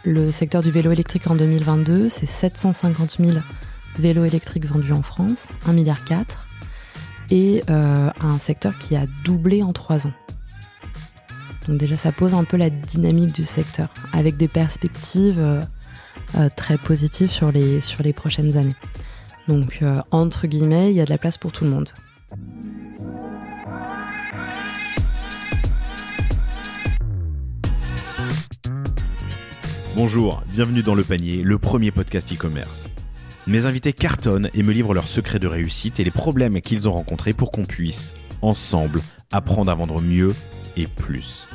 Le secteur du vélo électrique en 2022, c'est 750 000 vélos électriques vendus en France, 1,4 milliard, et un secteur qui a doublé en 3 ans. Donc déjà, ça pose un peu la dynamique du secteur, avec des perspectives très positives sur les prochaines années. Donc, entre guillemets, il y a de la place pour tout le monde. Bonjour, bienvenue dans Le Panier, le premier podcast e-commerce. Mes invités cartonnent et me livrent leurs secrets de réussite et les problèmes qu'ils ont rencontrés pour qu'on puisse, ensemble, apprendre à vendre mieux et plus.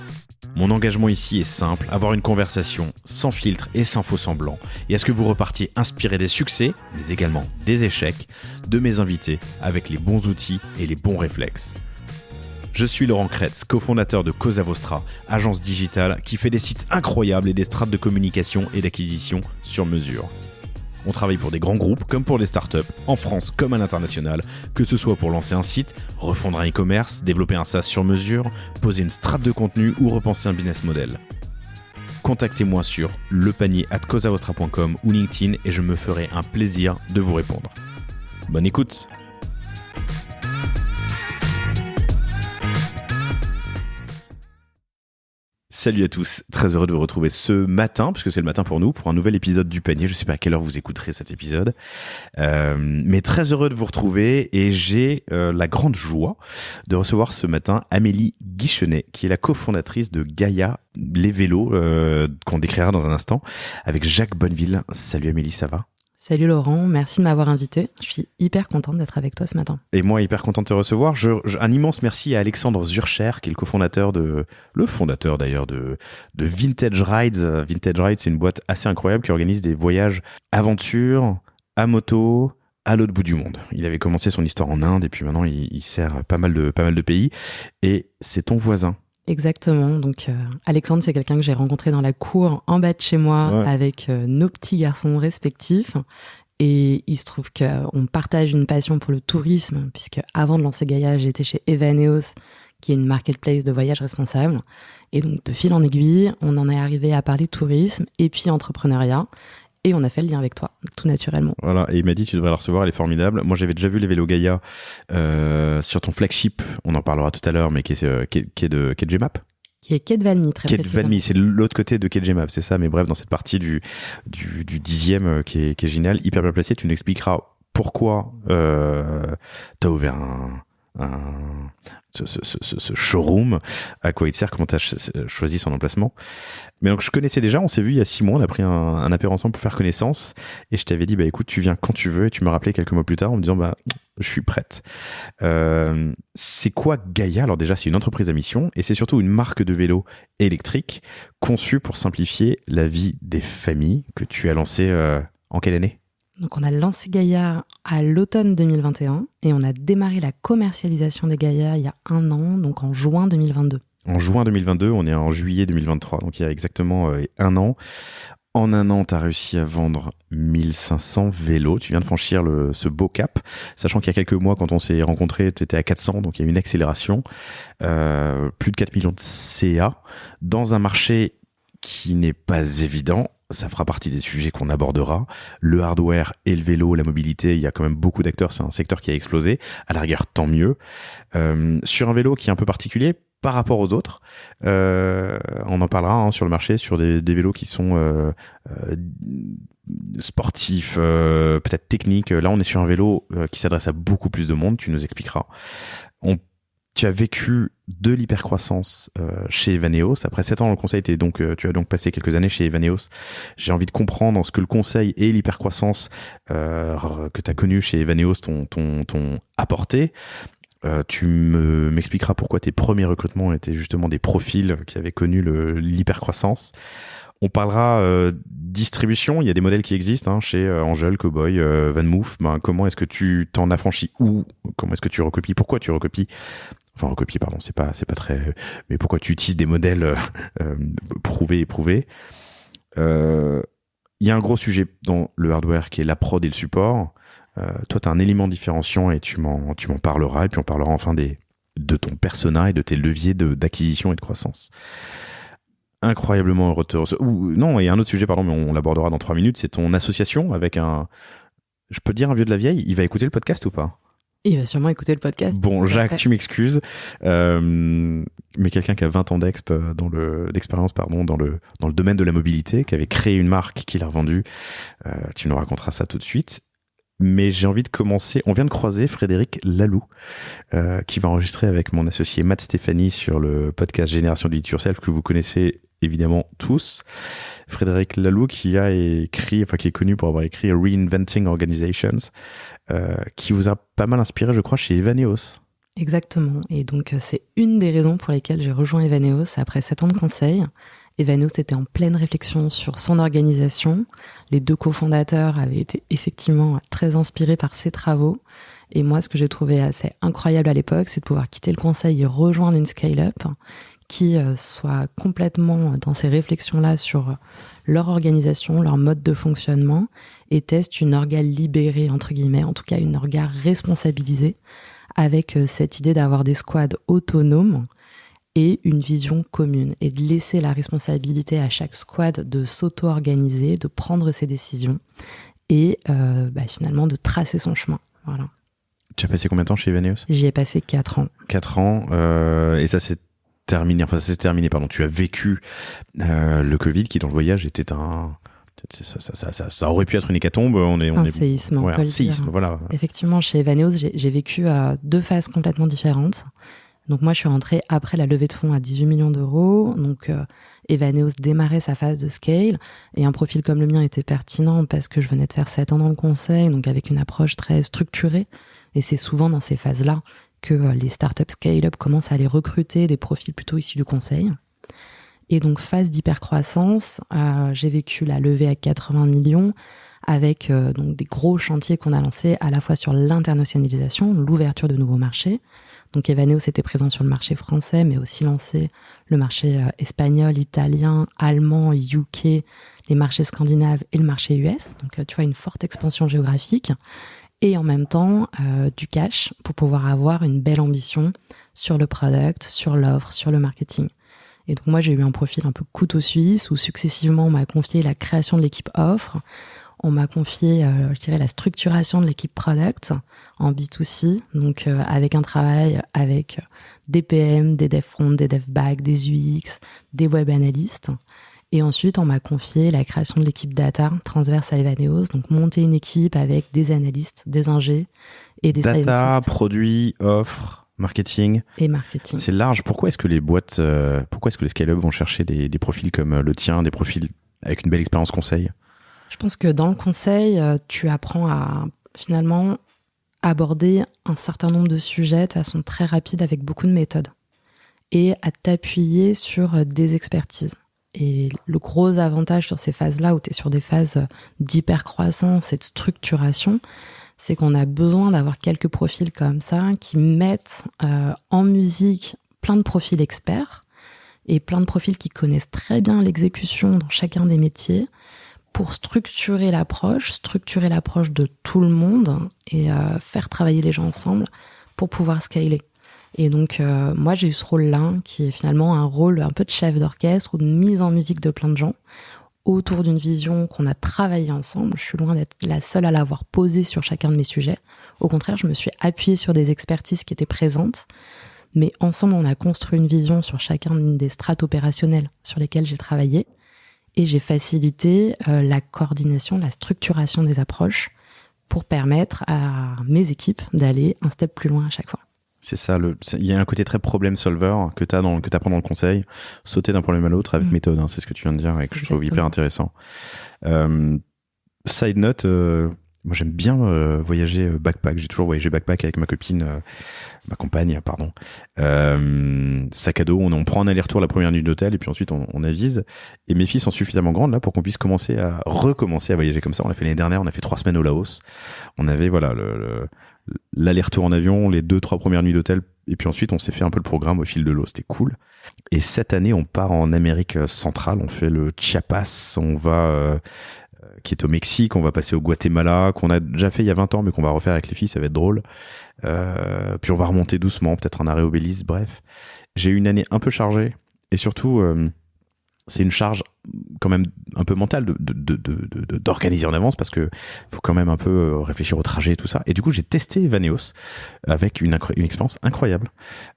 Mon engagement ici est simple, avoir une conversation sans filtre et sans faux semblants, et à ce que vous repartiez inspiré des succès, mais également des échecs, de mes invités avec les bons outils et les bons réflexes. Je suis Laurent Kretz, cofondateur de Cosa Vostra, agence digitale qui fait des sites incroyables et des strates de communication et d'acquisition sur mesure. On travaille pour des grands groupes comme pour des startups, en France comme à l'international, que ce soit pour lancer un site, refondre un e-commerce, développer un SaaS sur mesure, poser une strate de contenu ou repenser un business model. Contactez-moi sur lepanier@cosavostra.com ou LinkedIn et je me ferai un plaisir de vous répondre. Bonne écoute! Salut à tous, très heureux de vous retrouver ce matin, puisque c'est le matin pour nous, pour un nouvel épisode du Panier. Je ne sais pas à quelle heure vous écouterez cet épisode, mais très heureux de vous retrouver et j'ai la grande joie de recevoir ce matin Amélie Guichenet, qui est la cofondatrice de Gaïa, les vélos, qu'on décrira dans un instant, avec Jacques Bonneville. Salut Amélie, ça va ? Salut Laurent, merci de m'avoir invité. Je suis hyper contente d'être avec toi ce matin. Et moi, hyper content de te recevoir. Un immense merci à Alexandre Zurcher, qui est le fondateur d'ailleurs de Vintage Rides. Vintage Rides, c'est une boîte assez incroyable qui organise des voyages aventure, à moto, à l'autre bout du monde. Il avait commencé son histoire en Inde et puis maintenant il sert pas mal de pays. Et c'est ton voisin. Exactement, donc Alexandre, c'est quelqu'un que j'ai rencontré dans la cour en bas de chez moi, ouais, avec nos petits garçons respectifs, et il se trouve qu'on partage une passion pour le tourisme, puisque avant de lancer Gaïa, j'étais chez Evaneos, qui est une marketplace de voyage responsable, et donc de fil en aiguille, on en est arrivé à parler tourisme et puis entrepreneuriat. Et on a fait le lien avec toi, tout naturellement. Voilà, et il m'a dit tu devrais la recevoir, elle est formidable. Moi j'avais déjà vu les vélos Gaïa sur ton flagship, on en parlera tout à l'heure, mais qui est de Gmap. Qui est Quai de Valmy, très précisément. Quai de Valmy, c'est de l'autre côté de Quai de Gmap, c'est ça, mais bref, dans cette partie du 10e qui est génial, hyper bien placé, tu nous expliqueras pourquoi t'as ouvert ce showroom, à quoi il sert, comment tu as choisi son emplacement. Mais donc je connaissais déjà, on s'est vu il y a 6 mois, on a pris un apéro ensemble pour faire connaissance et je t'avais dit écoute, tu viens quand tu veux, et tu me rappelais quelques mois plus tard en me disant je suis prête. C'est quoi Gaïa ? Alors déjà, c'est une entreprise à mission et c'est surtout une marque de vélo électrique conçue pour simplifier la vie des familles, que tu as lancée en quelle année ? Donc on a lancé Gaïa à l'automne 2021 et on a démarré la commercialisation des Gaïa il y a 1 an, donc en juin 2022. En juin 2022, on est en juillet 2023, donc il y a exactement 1 an. En 1 an, tu as réussi à vendre 1500 vélos. Tu viens de franchir ce beau cap, sachant qu'il y a quelques mois, quand on s'est rencontrés, tu étais à 400, donc il y a eu une accélération. Plus de 4 millions de CA dans un marché qui n'est pas évident. Ça fera partie des sujets qu'on abordera. Le hardware et le vélo, la mobilité, il y a quand même beaucoup d'acteurs. C'est un secteur qui a explosé. À la rigueur, tant mieux. Sur un vélo qui est un peu particulier par rapport aux autres, on en parlera sur le marché, sur des vélos qui sont sportifs, peut-être techniques. Là, on est sur un vélo qui s'adresse à beaucoup plus de monde. Tu nous expliqueras. Tu as vécu de l'hypercroissance chez Evaneos. Après 7 ans dans le conseil, tu as donc passé quelques années chez Evaneos. J'ai envie de comprendre ce que le conseil et l'hypercroissance que tu as connu chez Evaneos t'ont apporté. Tu m'expliqueras pourquoi tes premiers recrutements étaient justement des profils qui avaient connu l'hypercroissance. On parlera distribution. Il y a des modèles qui existent chez Angel, Cowboy, VanMoof. Comment est-ce que tu t'en affranchis, ou comment est-ce que tu recopies ? Pourquoi tu recopies ? Enfin, recopier, pardon, c'est pas très... Mais pourquoi tu utilises des modèles prouvés et prouvés ? Il y a un gros sujet dans le hardware qui est la prod et le support. Toi, tu as un élément différenciant et tu m'en parleras. Et puis, on parlera enfin de ton persona et de tes leviers d'acquisition et de croissance. incroyablement heureuse. Non, et un autre sujet, pardon, mais on l'abordera dans 3 minutes, c'est ton association avec je peux dire un vieux de la vieille, il va écouter le podcast ou pas? Il va sûrement écouter le podcast. Bon, Jacques, tu m'excuses, mais quelqu'un qui a 20 ans d'expérience dans le domaine de la mobilité, qui avait créé une marque, qui l'a revendue, tu nous raconteras ça tout de suite. Mais j'ai envie de commencer. On vient de croiser Frédéric Laloux, qui va enregistrer avec mon associé Matt Stéphanie sur le podcast Génération Do It Yourself, que vous connaissez évidemment tous. Frédéric Laloux qui est connu pour avoir écrit Reinventing Organizations, qui vous a pas mal inspiré, je crois, chez Evaneos. Exactement. Et donc, c'est une des raisons pour lesquelles j'ai rejoint Evaneos après 7 ans de conseil. Evaneos était en pleine réflexion sur son organisation. Les 2 cofondateurs avaient été effectivement très inspirés par ses travaux. Et moi, ce que j'ai trouvé assez incroyable à l'époque, c'est de pouvoir quitter le conseil et rejoindre une scale-up qui soit complètement dans ces réflexions-là sur leur organisation, leur mode de fonctionnement, et teste une orga libérée, entre guillemets, en tout cas une orga responsabilisée, avec cette idée d'avoir des squads autonomes et une vision commune, et de laisser la responsabilité à chaque squad de s'auto-organiser, de prendre ses décisions, et finalement de tracer son chemin. Voilà. Tu as passé combien de temps chez Evaneos? J'y ai passé 4 ans. 4 ans, et ça s'est terminé, pardon. Tu as vécu le Covid, qui dans le voyage était ça aurait pu être une hécatombe. Un séisme, un séisme, voilà. Effectivement, chez Evaneos, j'ai vécu 2 phases complètement différentes. Donc moi, je suis rentrée après la levée de fonds à 18 millions d'euros. Donc Evaneos démarrait sa phase de scale. Et un profil comme le mien était pertinent parce que je venais de faire 7 ans dans le conseil, donc avec une approche très structurée. Et c'est souvent dans ces phases-là que les startups scale-up commencent à aller recruter des profils plutôt issus du conseil. Et donc, phase d'hypercroissance, j'ai vécu la levée à 80 millions avec donc des gros chantiers qu'on a lancés à la fois sur l'internationalisation, l'ouverture de nouveaux marchés. Donc, Evaneos était présent sur le marché français, mais aussi lancé le marché espagnol, italien, allemand, UK, les marchés scandinaves et le marché US. Donc, tu vois, une forte expansion géographique. Et en même temps, du cash pour pouvoir avoir une belle ambition sur le product, sur l'offre, sur le marketing. Et donc moi, j'ai eu un profil un peu couteau suisse où successivement, on m'a confié la création de l'équipe offre, on m'a confié, la structuration de l'équipe product en B2C, donc avec un travail avec des PM, des dev front, des dev back, des UX, des web analystes. Et ensuite, on m'a confié la création de l'équipe data transverse à Evaneos, donc monter une équipe avec des analystes, des ingés et des scientists. Data, produits, offre, marketing. Et marketing. C'est large. Pourquoi est-ce que les scale-up vont chercher des profils comme le tien, des profils avec une belle expérience conseil? Je pense que dans le conseil, tu apprends à finalement aborder un certain nombre de sujets de façon très rapide avec beaucoup de méthodes et à t'appuyer sur des expertises. Et le gros avantage sur ces phases-là, où tu es sur des phases d'hypercroissance et de structuration, c'est qu'on a besoin d'avoir quelques profils comme ça qui mettent en musique plein de profils experts et plein de profils qui connaissent très bien l'exécution dans chacun des métiers pour structurer l'approche de tout le monde et faire travailler les gens ensemble pour pouvoir scaler. Et donc, moi, j'ai eu ce rôle-là, qui est finalement un rôle un peu de chef d'orchestre ou de mise en musique de plein de gens autour d'une vision qu'on a travaillée ensemble. Je suis loin d'être la seule à l'avoir posée sur chacun de mes sujets. Au contraire, je me suis appuyée sur des expertises qui étaient présentes. Mais ensemble, on a construit une vision sur chacun des strates opérationnelles sur lesquelles j'ai travaillé. Et j'ai facilité la coordination, la structuration des approches pour permettre à mes équipes d'aller un step plus loin à chaque fois. C'est ça, il y a un côté très problem solver que tu apprends dans le conseil, sauter d'un problème à l'autre avec méthode, c'est ce que tu viens de dire et que je trouve hyper intéressant. Side note, moi j'aime bien voyager backpack, j'ai toujours voyagé backpack avec ma compagne, sac à dos, on prend un aller-retour la première nuit d'hôtel et puis ensuite on avise, et mes filles sont suffisamment grandes là pour qu'on puisse recommencer à voyager comme ça. On l'a fait l'année dernière, on a fait 3 semaines au Laos, on avait l'aller-retour en avion, les 2-3 premières nuits d'hôtel, et puis ensuite on s'est fait un peu le programme au fil de l'eau, c'était cool. Et cette année on part en Amérique centrale, on fait le Chiapas, on va qui est au Mexique, on va passer au Guatemala, qu'on a déjà fait il y a 20 ans mais qu'on va refaire avec les filles, ça va être drôle. Puis on va remonter doucement, peut-être un arrêt au Belize, bref. J'ai eu une année un peu chargée, et surtout c'est une charge quand même un peu mentale d'organiser en avance parce que faut quand même un peu réfléchir au trajet et tout ça. Et du coup, j'ai testé Evaneos avec une expérience incroyable.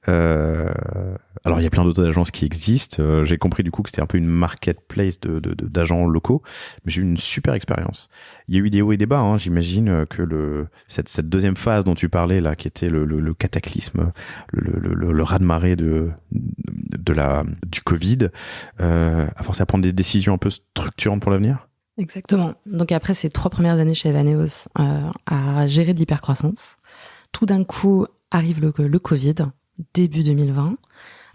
Alors, il y a plein d'autres agences qui existent. J'ai compris du coup que c'était un peu une marketplace d'agents locaux, mais j'ai eu une super expérience. Il y a eu des hauts et des bas, hein. J'imagine que cette deuxième phase dont tu parlais là, qui était le cataclysme, le raz-de-marée du Covid, a forcé à prendre des décisions un peu structurantes pour l'avenir. Exactement. Donc après ces 3 premières années chez Evaneos à gérer de l'hypercroissance, tout d'un coup arrive le Covid, début 2020,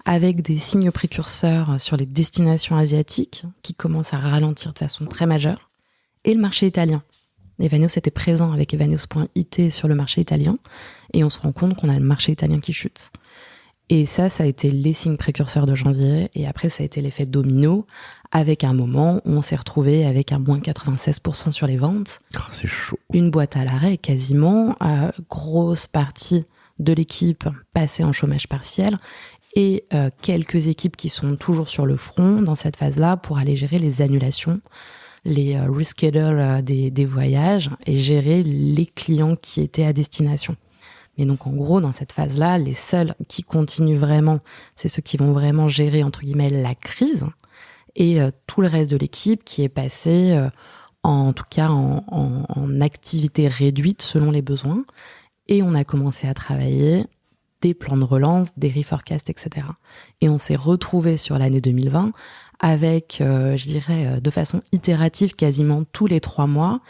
avec des signes précurseurs sur les destinations asiatiques qui commencent à ralentir de façon très majeure, et le marché italien. Evaneos était présent avec Evaneos.it sur le marché italien, et on se rend compte qu'on a le marché italien qui chute. Et ça a été les signes précurseurs de janvier, et après ça a été l'effet domino, avec un moment où on s'est retrouvé avec un moins 96% sur les ventes. Oh, c'est chaud. Une boîte à l'arrêt quasiment, grosse partie de l'équipe passée en chômage partiel, et quelques équipes qui sont toujours sur le front dans cette phase-là pour aller gérer les annulations, les reschedules des voyages et gérer les clients qui étaient à destination. Mais donc, en gros, dans cette phase-là, les seuls qui continuent vraiment, c'est ceux qui vont vraiment gérer, entre guillemets, la crise. Et tout le reste de l'équipe qui est passé, en tout cas, en activité réduite selon les besoins. Et on a commencé à travailler des plans de relance, des reforecasts, etc. Et on s'est retrouvé sur l'année 2020 avec, je dirais, de façon itérative, quasiment tous les 3 mois,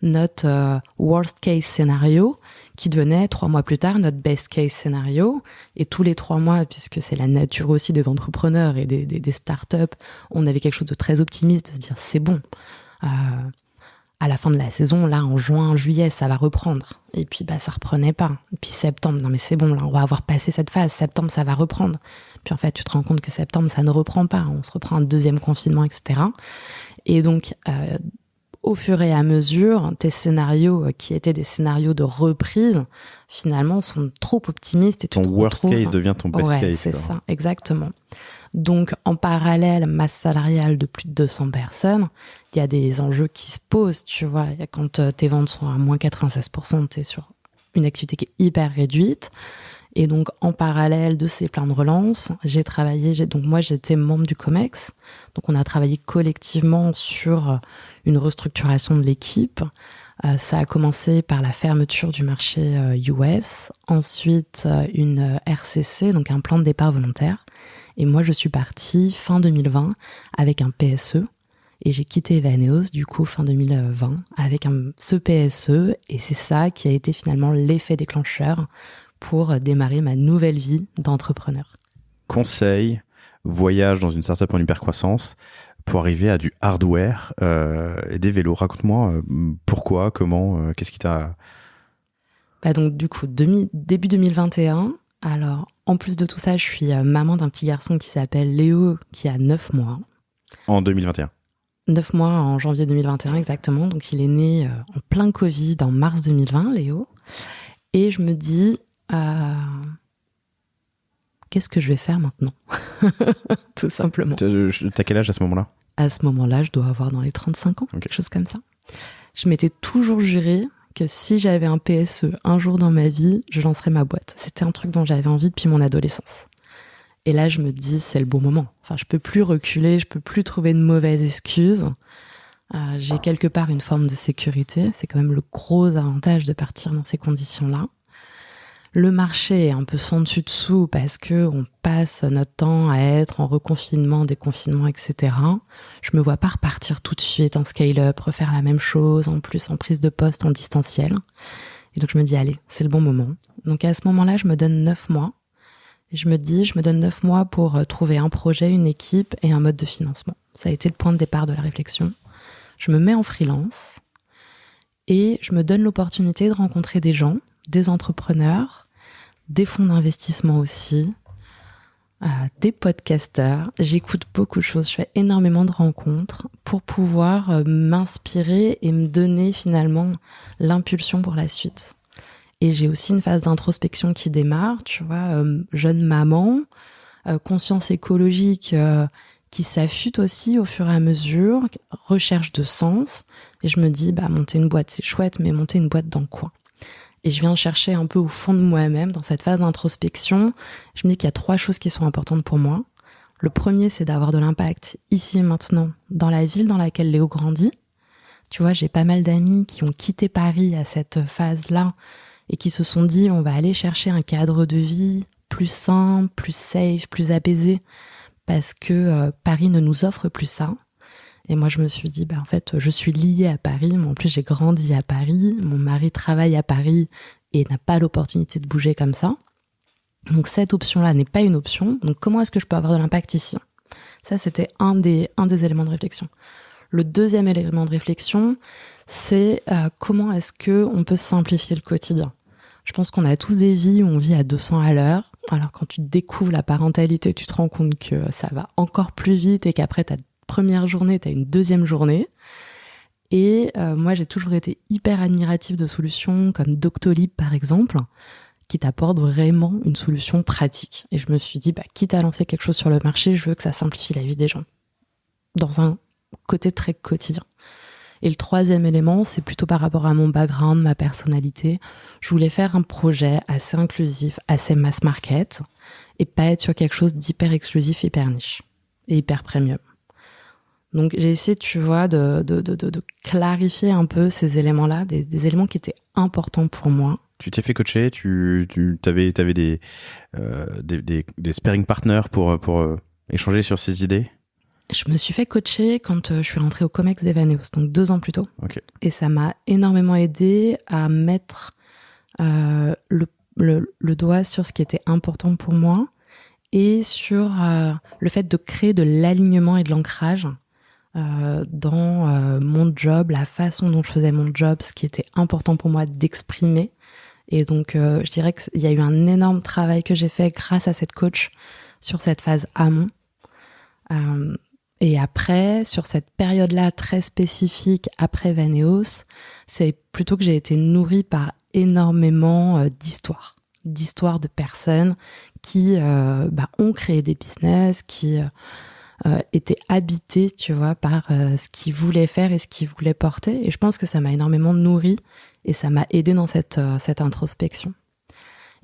notre worst case scénario qui devenait 3 mois plus tard notre best case scénario. Et tous les 3 mois, puisque c'est la nature aussi des entrepreneurs et des startups, on avait quelque chose de très optimiste, de se dire c'est bon. À la fin de la saison, là, en juin, juillet, ça va reprendre. Et puis, ça reprenait pas. Et puis septembre, non mais c'est bon, là, on va avoir passé cette phase. Septembre, ça va reprendre. Puis en fait, tu te rends compte que septembre, ça ne reprend pas. On se reprend un deuxième confinement, etc. Et donc, au fur et à mesure, tes scénarios, qui étaient des scénarios de reprise, finalement, sont trop optimistes. Et ton worst case devient ton best case. C'est ça, exactement. Donc, en parallèle, masse salariale de plus de 200 personnes, il y a des enjeux qui se posent, tu vois. Quand tes ventes sont à moins 96%, tu es sur une activité qui est hyper réduite. Et donc, en parallèle de ces plans de relance, moi, j'étais membre du COMEX. Donc, on a travaillé collectivement sur une restructuration de l'équipe. Ça a commencé par la fermeture du marché US, ensuite une RCC, donc un plan de départ volontaire. Et moi, je suis partie fin 2020 avec un PSE. Et j'ai quitté Evaneos, du coup, fin 2020, avec ce PSE. Et c'est ça qui a été finalement l'effet déclencheur pour démarrer ma nouvelle vie d'entrepreneur. Conseil, voyage dans une startup en hypercroissance pour arriver à du hardware et des vélos. Raconte-moi pourquoi, comment, qu'est-ce qui t'a... Donc, du coup, début 2021... Alors, en plus de tout ça, je suis maman d'un petit garçon qui s'appelle Léo, qui a 9 mois. En 2021 9 mois en janvier 2021, exactement. Donc, il est né en plein Covid, en mars 2020, Léo. Et je me dis, qu'est-ce que je vais faire maintenant ? Tout simplement. T'as quel âge à ce moment-là ? À ce moment-là, je dois avoir dans les 35 ans, quelque chose comme ça. Je m'étais toujours juré que si j'avais un PSE un jour dans ma vie, je lancerais ma boîte. C'était un truc dont j'avais envie depuis mon adolescence. Et là, je me dis, c'est le bon moment. Enfin, je peux plus reculer, je peux plus trouver de mauvaises excuses. J'ai quelque part une forme de sécurité. C'est quand même le gros avantage de partir dans ces conditions-là. Le marché est un peu sans dessus dessous parce que on passe notre temps à être en reconfinement, déconfinement, etc. Je me vois pas repartir tout de suite en scale-up, refaire la même chose, en plus en prise de poste en distanciel. Et donc je me dis, allez, c'est le bon moment. Donc à ce moment-là, je me donne 9 mois. Et je me dis, je me donne 9 mois pour trouver un projet, une équipe et un mode de financement. Ça a été le point de départ de la réflexion. Je me mets en freelance et je me donne l'opportunité de rencontrer des gens, des entrepreneurs, des fonds d'investissement aussi, des podcasteurs. J'écoute beaucoup de choses, je fais énormément de rencontres pour pouvoir m'inspirer et me donner finalement l'impulsion pour la suite. Et j'ai aussi une phase d'introspection qui démarre, tu vois, jeune maman, conscience écologique qui s'affûte aussi au fur et à mesure, recherche de sens. Et je me dis, monter une boîte, c'est chouette, mais monter une boîte dans quoi ? Et je viens chercher un peu au fond de moi-même, dans cette phase d'introspection. Je me dis qu'il y a 3 choses qui sont importantes pour moi. Le premier, c'est d'avoir de l'impact ici et maintenant, dans la ville dans laquelle Léo grandit. Tu vois, j'ai pas mal d'amis qui ont quitté Paris à cette phase-là et qui se sont dit, on va aller chercher un cadre de vie plus simple, plus safe, plus apaisé, parce que Paris ne nous offre plus ça. Et moi, je me suis dit, en fait, je suis liée à Paris, mais en plus, j'ai grandi à Paris, mon mari travaille à Paris et n'a pas l'opportunité de bouger comme ça. Donc, cette option-là n'est pas une option. Donc, comment est-ce que je peux avoir de l'impact ici ? Ça, c'était un des éléments de réflexion. Le deuxième élément de réflexion, c'est comment est-ce qu'on peut simplifier le quotidien ? Je pense qu'on a tous des vies où on vit à 200 à l'heure. Alors, quand tu découvres la parentalité, tu te rends compte que ça va encore plus vite et qu'après ta première journée, tu as une deuxième journée. Et moi, j'ai toujours été hyper admirative de solutions comme Doctolib, par exemple, qui t'apportent vraiment une solution pratique. Et je me suis dit, quitte à lancer quelque chose sur le marché, je veux que ça simplifie la vie des gens. Dans un côté très quotidien. Et le troisième élément, c'est plutôt par rapport à mon background, ma personnalité. Je voulais faire un projet assez inclusif, assez mass market, et pas être sur quelque chose d'hyper exclusif, hyper niche et hyper premium. Donc j'ai essayé, tu vois, de clarifier un peu ces éléments-là, des éléments qui étaient importants pour moi. Tu t'es fait coacher, tu avais des sparring partners pour échanger sur ces idées ? Je me suis fait coacher quand je suis rentrée au COMEX d'Evaneos, donc 2 ans plus tôt. Okay. Et ça m'a énormément aidé à mettre le doigt sur ce qui était important pour moi et sur le fait de créer de l'alignement et de l'ancrage dans mon job, la façon dont je faisais mon job, ce qui était important pour moi d'exprimer. Et donc, je dirais qu'il y a eu un énorme travail que j'ai fait grâce à cette coach sur cette phase amont. Et après, sur cette période-là très spécifique, après Vaneos, c'est plutôt que j'ai été nourrie par énormément d'histoires de personnes qui ont créé des business, qui étaient habitées, tu vois, par ce qu'ils voulaient faire et ce qu'ils voulaient porter. Et je pense que ça m'a énormément nourrie et ça m'a aidée dans cette introspection.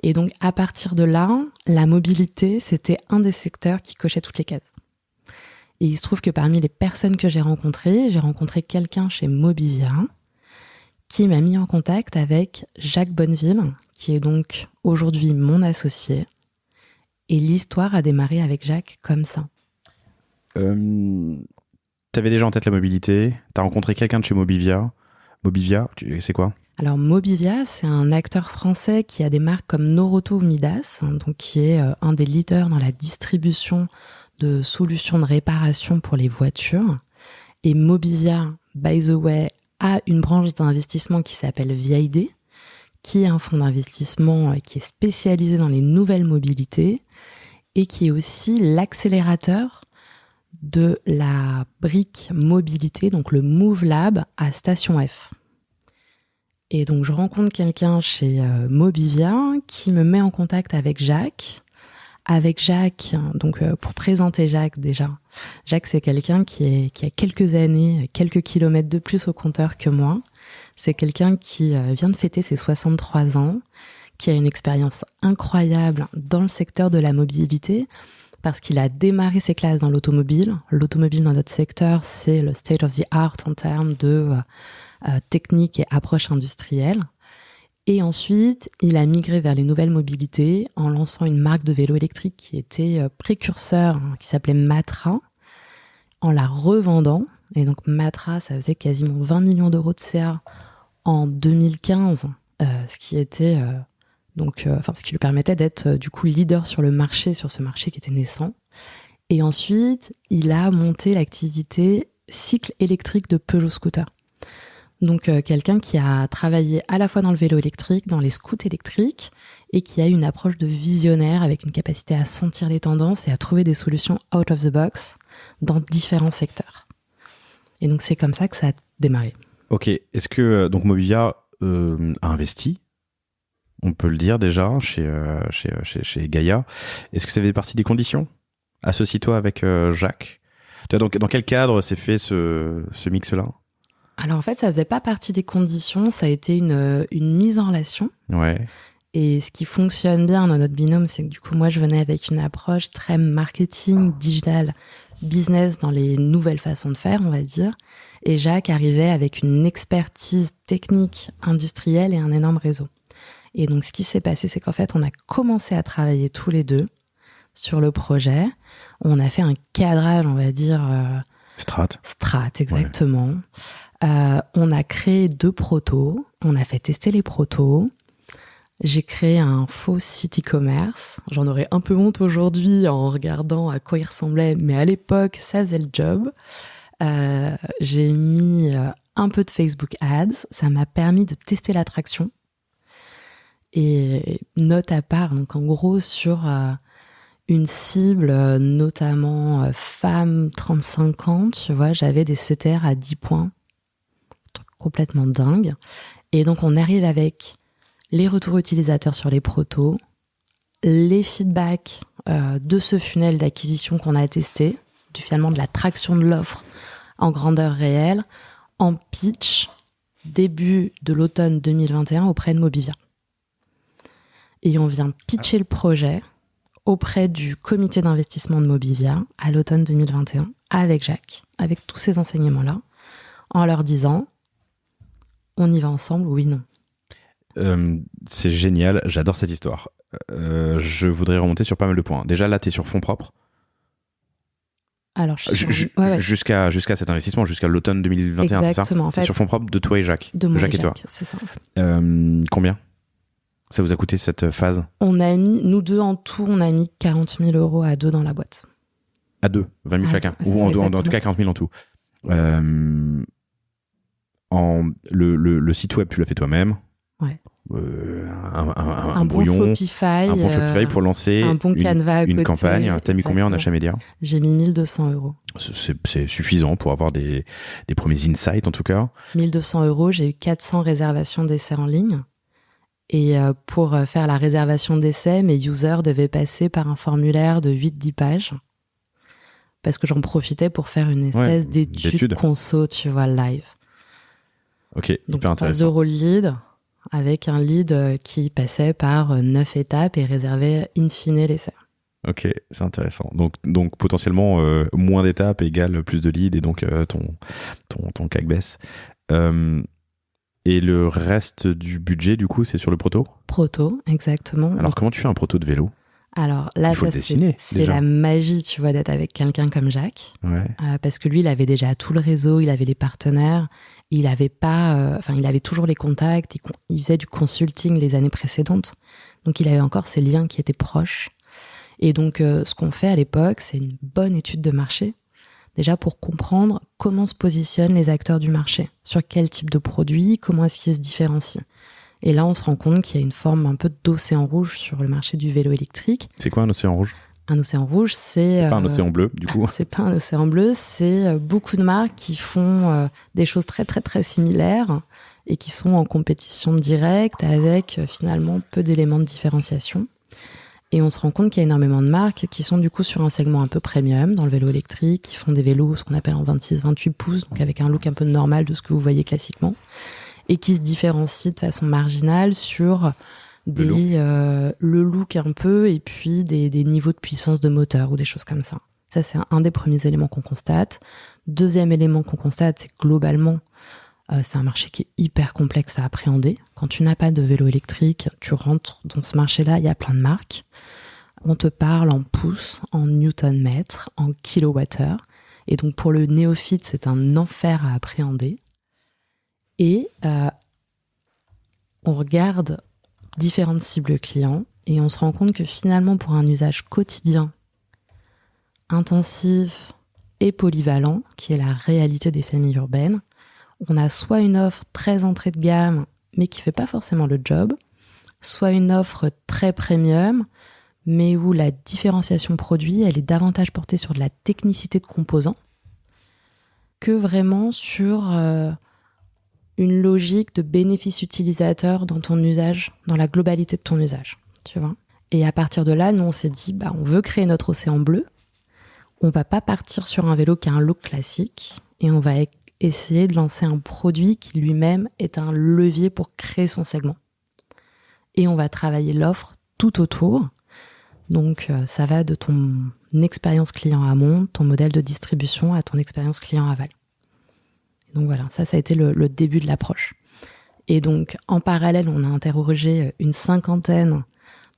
Et donc, à partir de là, la mobilité, c'était un des secteurs qui cochait toutes les cases. Et il se trouve que parmi les personnes que j'ai rencontré quelqu'un chez Mobivia qui m'a mis en contact avec Jacques Bonneville, qui est donc aujourd'hui mon associé. Et l'histoire a démarré avec Jacques comme ça. T'avais déjà en tête la mobilité, t'as rencontré quelqu'un de chez Mobivia. Mobivia, c'est quoi ? Alors Mobivia, c'est un acteur français qui a des marques comme Noroto ou Midas, donc qui est un des leaders dans la distribution de solutions de réparation pour les voitures. Et Mobivia, by the way, a une branche d'investissement qui s'appelle VID, qui est un fonds d'investissement qui est spécialisé dans les nouvelles mobilités et qui est aussi l'accélérateur de la brique mobilité, donc le Move Lab à Station F. Et donc je rencontre quelqu'un chez Mobivia qui me met en contact avec Jacques. Avec Jacques, donc pour présenter Jacques déjà, Jacques c'est quelqu'un qui a quelques années, quelques kilomètres de plus au compteur que moi. C'est quelqu'un qui vient de fêter ses 63 ans, qui a une expérience incroyable dans le secteur de la mobilité parce qu'il a démarré ses classes dans l'automobile. L'automobile dans notre secteur, c'est le state of the art en termes de technique et approche industrielle. Et ensuite, il a migré vers les nouvelles mobilités en lançant une marque de vélo électrique qui était précurseur, qui s'appelait Matra, en la revendant. Et donc Matra, ça faisait quasiment 20 millions d'euros de CA en 2015, ce qui était ce qui lui permettait d'être du coup leader sur ce marché qui était naissant. Et ensuite, il a monté l'activité cycle électrique de Peugeot Scooter. Donc quelqu'un qui a travaillé à la fois dans le vélo électrique, dans les scooters électriques, et qui a une approche de visionnaire avec une capacité à sentir les tendances et à trouver des solutions out of the box dans différents secteurs. Et donc c'est comme ça que ça a démarré. Ok, est-ce que donc Mobivia a investi, on peut le dire déjà, chez Gaïa. Est-ce que ça fait partie des conditions ? Associe-toi avec Jacques Donc, dans quel cadre s'est fait ce mix-là? Alors en fait, ça faisait pas partie des conditions, ça a été une mise en relation. Ouais. Et ce qui fonctionne bien dans notre binôme, c'est que du coup, moi, je venais avec une approche très marketing, digital, business dans les nouvelles façons de faire, on va dire. Et Jacques arrivait avec une expertise technique, industrielle et un énorme réseau. Et donc, ce qui s'est passé, c'est qu'en fait, on a commencé à travailler tous les deux sur le projet. On a fait un cadrage, on va dire... Strat, exactement. Ouais. On a créé 2 protos. On a fait tester les protos. J'ai créé un faux site e-commerce. J'en aurais un peu honte aujourd'hui en regardant à quoi il ressemblait, mais à l'époque, ça faisait le job. J'ai mis un peu de Facebook Ads. Ça m'a permis de tester l'attraction. Et note à part, donc en gros, sur une cible, notamment femmes 35 ans, tu vois, j'avais des CTR à 10 points. Truc complètement dingue. Et donc, on arrive avec les retours utilisateurs sur les protos, les feedbacks de ce funnel d'acquisition qu'on a testé, finalement de la traction de l'offre en grandeur réelle, en pitch, début de l'automne 2021 auprès de Mobivia. Et on vient pitcher le projet auprès du comité d'investissement de Mobivia à l'automne 2021 avec Jacques, avec tous ces enseignements-là, en leur disant on y va ensemble, oui, non. C'est génial, j'adore cette histoire. Je voudrais remonter sur pas mal de points. Déjà, là, tu es sur fonds propres. Alors, jusqu'à cet investissement, jusqu'à l'automne 2021, exactement, c'est ça? En fait, sur fonds propres de toi et Jacques. De moi Jacques et toi. C'est ça. Combien ça vous a coûté cette phase? On a mis, nous deux en tout, on a mis 40 000 € à 2 dans la boîte. À 2, 20 000 chacun. Ou en tout cas 40 000 en tout. Le site web, tu l'as fait toi-même. Ouais. Un brouillon, bon Shopify, un bon Shopify pour lancer un bon Canva une campagne. T'as mis combien en achat média? J'ai mis 1 200 €. C'est suffisant pour avoir des premiers insights en tout cas. 1 200 €, j'ai eu 400 réservations d'essais en ligne. Et pour faire la réservation d'essai, mes users devaient passer par un formulaire de 8-10 pages. Parce que j'en profitais pour faire une espèce d'étude conso, tu vois, live. Ok, donc, hyper intéressant. 3 € le lead, avec un lead qui passait par 9 étapes et réservait in fine l'essai. Ok, c'est intéressant. Donc potentiellement, moins d'étapes égale plus de leads et donc ton CAC baisse. Et le reste du budget, du coup, c'est sur le proto? Proto, exactement. Alors, comment tu fais un proto de vélo? Alors là, il faut le dessiner, c'est la magie, tu vois, d'être avec quelqu'un comme Jacques. Ouais. Parce que lui, il avait déjà tout le réseau, il avait les partenaires, il avait il avait toujours les contacts, il faisait du consulting les années précédentes. Donc, il avait encore ces liens qui étaient proches. Et donc, ce qu'on fait à l'époque, c'est une bonne étude de marché. Déjà pour comprendre comment se positionnent les acteurs du marché, sur quel type de produit, comment est-ce qu'ils se différencient. Et là, on se rend compte qu'il y a une forme un peu d'océan rouge sur le marché du vélo électrique. C'est quoi un océan rouge? Un océan rouge, c'est pas un océan bleu, du coup. C'est pas un océan bleu, c'est beaucoup de marques qui font des choses très très très similaires et qui sont en compétition directe avec finalement peu d'éléments de différenciation. Et on se rend compte qu'il y a énormément de marques qui sont du coup sur un segment un peu premium dans le vélo électrique, qui font des vélos, ce qu'on appelle en 26-28 pouces, donc avec un look un peu normal de ce que vous voyez classiquement, et qui se différencient de façon marginale sur le look un peu, et puis des niveaux de puissance de moteur ou des choses comme ça. Ça, c'est un des premiers éléments qu'on constate. Deuxième élément qu'on constate, c'est que globalement, c'est un marché qui est hyper complexe à appréhender. Quand tu n'as pas de vélo électrique, tu rentres dans ce marché-là, il y a plein de marques. On te parle en pouces, en newton-mètres, en kilowattheures. Et donc pour le néophyte, c'est un enfer à appréhender. Et on regarde différentes cibles clients et on se rend compte que finalement, pour un usage quotidien, intensif et polyvalent, qui est la réalité des familles urbaines, on a soit une offre très entrée de gamme, mais qui ne fait pas forcément le job, soit une offre très premium, mais où la différenciation produit, elle est davantage portée sur de la technicité de composants que vraiment sur une logique de bénéfice utilisateur dans ton usage, dans la globalité de ton usage, tu vois. Et à partir de là, nous, on s'est dit, on veut créer notre océan bleu, on va pas partir sur un vélo qui a un look classique et on va essayer de lancer un produit qui lui-même est un levier pour créer son segment. Et on va travailler l'offre tout autour. Donc, ça va de ton expérience client amont, ton modèle de distribution, à ton expérience client aval. Donc voilà, ça a été le début de l'approche. Et donc, en parallèle, on a interrogé une 50aine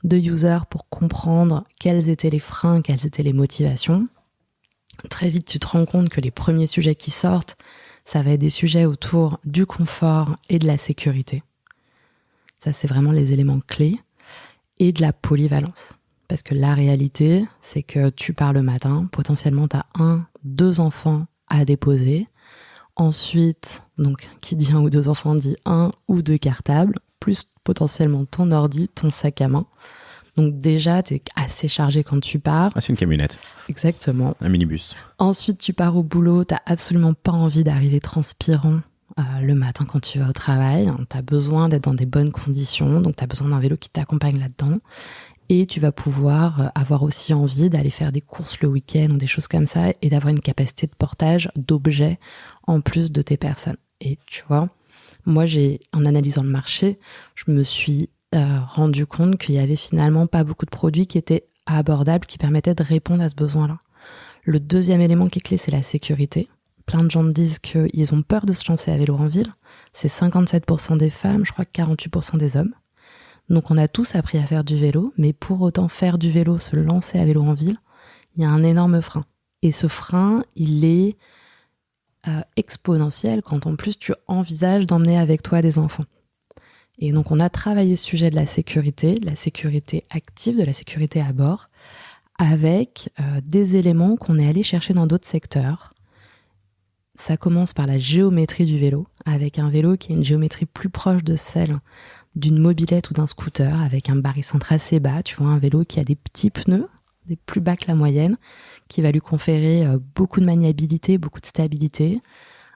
de users pour comprendre quels étaient les freins, quelles étaient les motivations. Très vite, tu te rends compte que les premiers sujets qui sortent, ça va être des sujets autour du confort et de la sécurité. Ça, c'est vraiment les éléments clés. Et de la polyvalence. Parce que la réalité, c'est que tu pars le matin, potentiellement tu as 2 enfants à déposer. Ensuite, donc qui dit 1 ou 2 enfants dit 1 ou 2 cartables, plus potentiellement ton ordi, ton sac à main. Donc déjà, tu es assez chargé quand tu pars. Ah, c'est une camionnette. Exactement. Un minibus. Ensuite, tu pars au boulot, tu n'as absolument pas envie d'arriver transpirant le matin quand tu vas au travail. Tu as besoin d'être dans des bonnes conditions, donc tu as besoin d'un vélo qui t'accompagne là-dedans. Et tu vas pouvoir avoir aussi envie d'aller faire des courses le week-end ou des choses comme ça et d'avoir une capacité de portage d'objets en plus de tes personnes. Et tu vois, moi, en analysant le marché, je me suis rendu compte qu'il y avait finalement pas beaucoup de produits qui étaient abordables, qui permettaient de répondre à ce besoin-là. Le deuxième élément qui est clé, c'est la sécurité. Plein de gens me disent qu'ils ont peur de se lancer à vélo en ville. C'est 57% des femmes, je crois que 48% des hommes. Donc on a tous appris à faire du vélo, mais pour autant faire du vélo, se lancer à vélo en ville, il y a un énorme frein. Et ce frein, il est exponentiel quand en plus tu envisages d'emmener avec toi des enfants. Et donc on a travaillé ce sujet de la sécurité active, de la sécurité à bord, avec des éléments qu'on est allé chercher dans d'autres secteurs. Ça commence par la géométrie du vélo, avec un vélo qui a une géométrie plus proche de celle d'une mobilette ou d'un scooter, avec un barycentre assez bas. Tu vois, un vélo qui a des petits pneus, des plus bas que la moyenne, qui va lui conférer beaucoup de maniabilité, beaucoup de stabilité.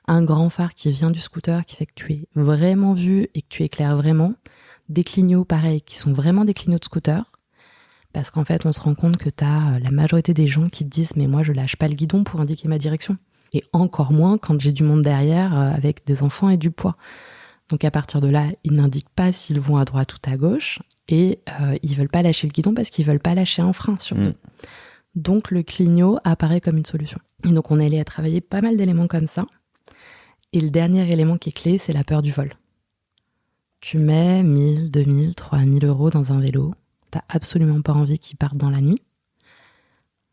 Un grand phare qui vient du scooter, qui fait que tu es vraiment vu et que tu éclaires vraiment. Des clignots, pareil, qui sont vraiment des clignots de scooter. Parce qu'en fait, on se rend compte que tu as la majorité des gens qui te disent « mais moi, je lâche pas le guidon pour indiquer ma direction ». Et encore moins quand j'ai du monde derrière avec des enfants et du poids. Donc à partir de là, ils n'indiquent pas s'ils vont à droite ou à gauche et ils veulent pas lâcher le guidon parce qu'ils veulent pas lâcher un frein surtout. Donc le clignot apparaît comme une solution. Et donc on est allé à travailler pas mal d'éléments comme ça. Et le dernier élément qui est clé, c'est la peur du vol. Tu mets 1000, 2000, 3000 euros dans un vélo. T'as absolument pas envie qu'il parte dans la nuit.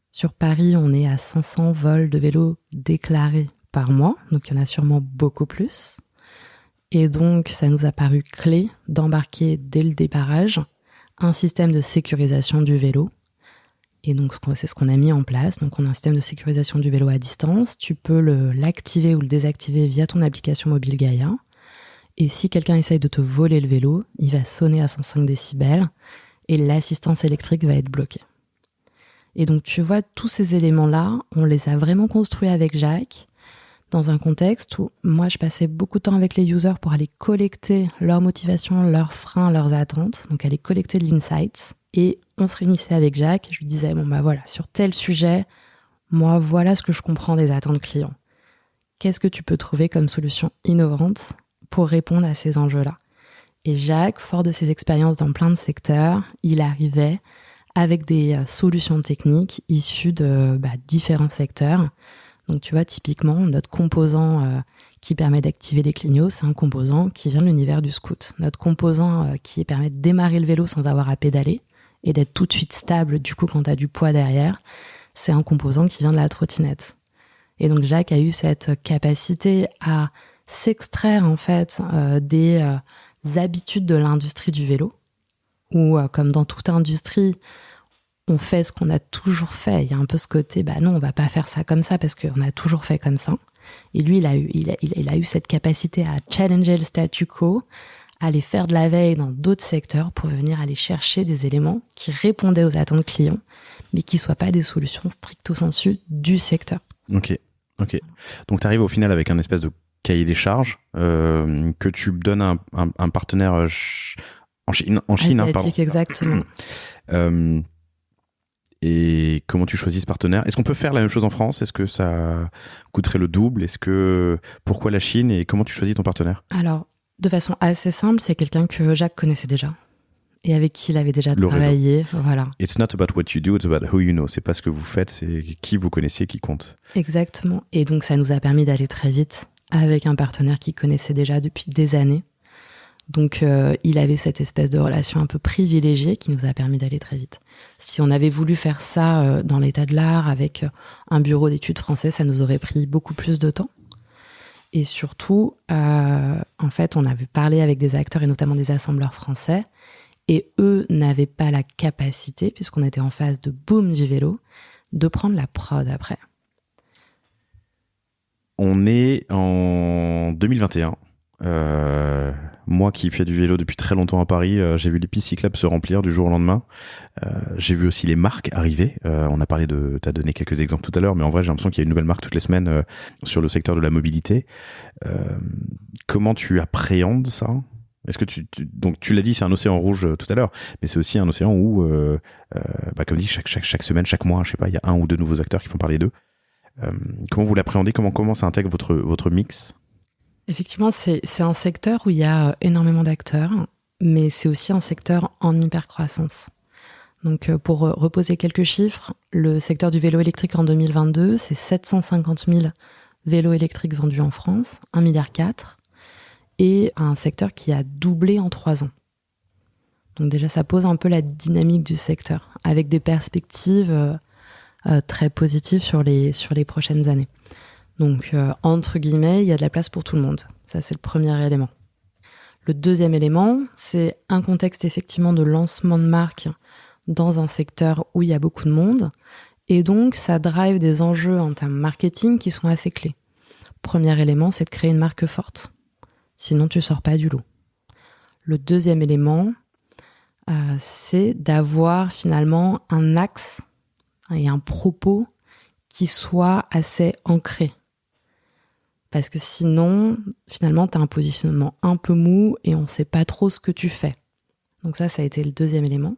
Sur Paris, on est à 500 vols de vélos déclarés par mois. Donc il y en a sûrement beaucoup plus. Et donc, ça nous a paru clé d'embarquer dès le débarrage un système de sécurisation du vélo. Et donc, c'est ce qu'on a mis en place. Donc, on a un système de sécurisation du vélo à distance. Tu peux l'activer ou le désactiver via ton application mobile Gaia. Et si quelqu'un essaye de te voler le vélo, il va sonner à 105 décibels et l'assistance électrique va être bloquée. Et donc, tu vois, tous ces éléments-là, on les a vraiment construits avec Jacques, dans un contexte où moi je passais beaucoup de temps avec les users pour aller collecter leurs motivations, leurs freins, leurs attentes, donc aller collecter de l'insight. Et on se réunissait avec Jacques, je lui disais bon bah voilà, sur tel sujet, moi voilà ce que je comprends des attentes clients. Qu'est-ce que tu peux trouver comme solution innovante pour répondre à ces enjeux-là? Et Jacques, fort de ses expériences dans plein de secteurs, il arrivait avec des solutions techniques issues de différents secteurs. Donc tu vois, typiquement, notre composant qui permet d'activer les clignots, c'est un composant qui vient de l'univers du scoot. Notre composant qui permet de démarrer le vélo sans avoir à pédaler et d'être tout de suite stable du coup quand tu as du poids derrière, c'est un composant qui vient de la trottinette. Et donc Jacques a eu cette capacité à s'extraire en fait des habitudes de l'industrie du vélo, où comme dans toute industrie, on fait ce qu'on a toujours fait. Il y a un peu ce côté, non, on va pas faire ça comme ça parce qu'on a toujours fait comme ça. Et lui, il a eu cette capacité à challenger le statu quo, à aller faire de la veille dans d'autres secteurs pour venir aller chercher des éléments qui répondaient aux attentes clients, mais qui soient pas des solutions stricto sensu du secteur. Ok. Donc tu arrives au final avec un espèce de cahier des charges que tu donnes à un partenaire en Chine, Asiatique, pardon. exactement. Et comment tu choisis ce partenaire? Est-ce qu'on peut faire la même chose en France? Est-ce que ça coûterait le double? Pourquoi la Chine et comment tu choisis ton partenaire? Alors, de façon assez simple, c'est quelqu'un que Jacques connaissait déjà et avec qui il avait déjà travaillé. Voilà. It's not about what you do, it's about who you know. C'est pas ce que vous faites, c'est qui vous connaissez qui compte. Exactement. Et donc, ça nous a permis d'aller très vite avec un partenaire qu'il connaissait déjà depuis des années. Donc, il avait cette espèce de relation un peu privilégiée qui nous a permis d'aller très vite. Si on avait voulu faire ça dans l'état de l'art avec un bureau d'études français, ça nous aurait pris beaucoup plus de temps. Et surtout, en fait, on avait parlé avec des acteurs et notamment des assembleurs français. Et eux n'avaient pas la capacité, puisqu'on était en phase de boom du vélo, de prendre la prod après. On est en 2021. Moi qui fais du vélo depuis très longtemps à Paris, j'ai vu les pistes cyclables se remplir du jour au lendemain. J'ai vu aussi les marques arriver. On a parlé t'as donné quelques exemples tout à l'heure, mais en vrai j'ai l'impression qu'il y a une nouvelle marque toutes les semaines sur le secteur de la mobilité. Comment tu appréhendes ça? Est-ce que donc tu l'as dit, c'est un océan rouge tout à l'heure, mais c'est aussi un océan où, comme dit, chaque semaine, chaque mois, je sais pas, il y a 1 ou 2 nouveaux acteurs qui font parler d'eux. Comment vous l'appréhendez? Comment ça intègre votre mix? Effectivement, c'est un secteur où il y a énormément d'acteurs, mais c'est aussi un secteur en hypercroissance. Donc, pour reposer quelques chiffres, le secteur du vélo électrique en 2022, c'est 750 000 vélos électriques vendus en France, 1,4 milliard, et un secteur qui a doublé en 3 ans. Donc déjà, ça pose un peu la dynamique du secteur, avec des perspectives très positives sur les prochaines années. Donc, entre guillemets, il y a de la place pour tout le monde. Ça, c'est le premier élément. Le deuxième élément, c'est un contexte effectivement de lancement de marque dans un secteur où il y a beaucoup de monde. Et donc, ça drive des enjeux en termes marketing qui sont assez clés. Premier élément, c'est de créer une marque forte. Sinon, tu ne sors pas du lot. Le deuxième élément, c'est d'avoir finalement un axe et un propos qui soit assez ancré. Parce que sinon, finalement, tu as un positionnement un peu mou et on ne sait pas trop ce que tu fais. Donc ça a été le deuxième élément.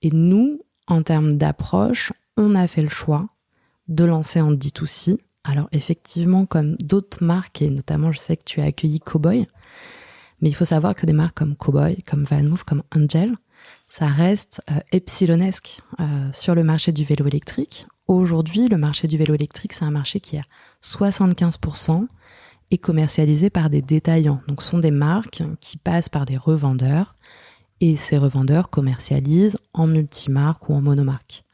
Et nous, en termes d'approche, on a fait le choix de lancer en D2C. Alors effectivement, comme d'autres marques, et notamment je sais que tu as accueilli Cowboy, mais il faut savoir que des marques comme Cowboy, comme VanMoof, comme Angel, ça reste epsilonesque sur le marché du vélo électrique. Aujourd'hui, le marché du vélo électrique, c'est un marché qui, à 75%, est commercialisé par des détaillants. Donc, ce sont des marques qui passent par des revendeurs et ces revendeurs commercialisent en multimarque ou en monomarque.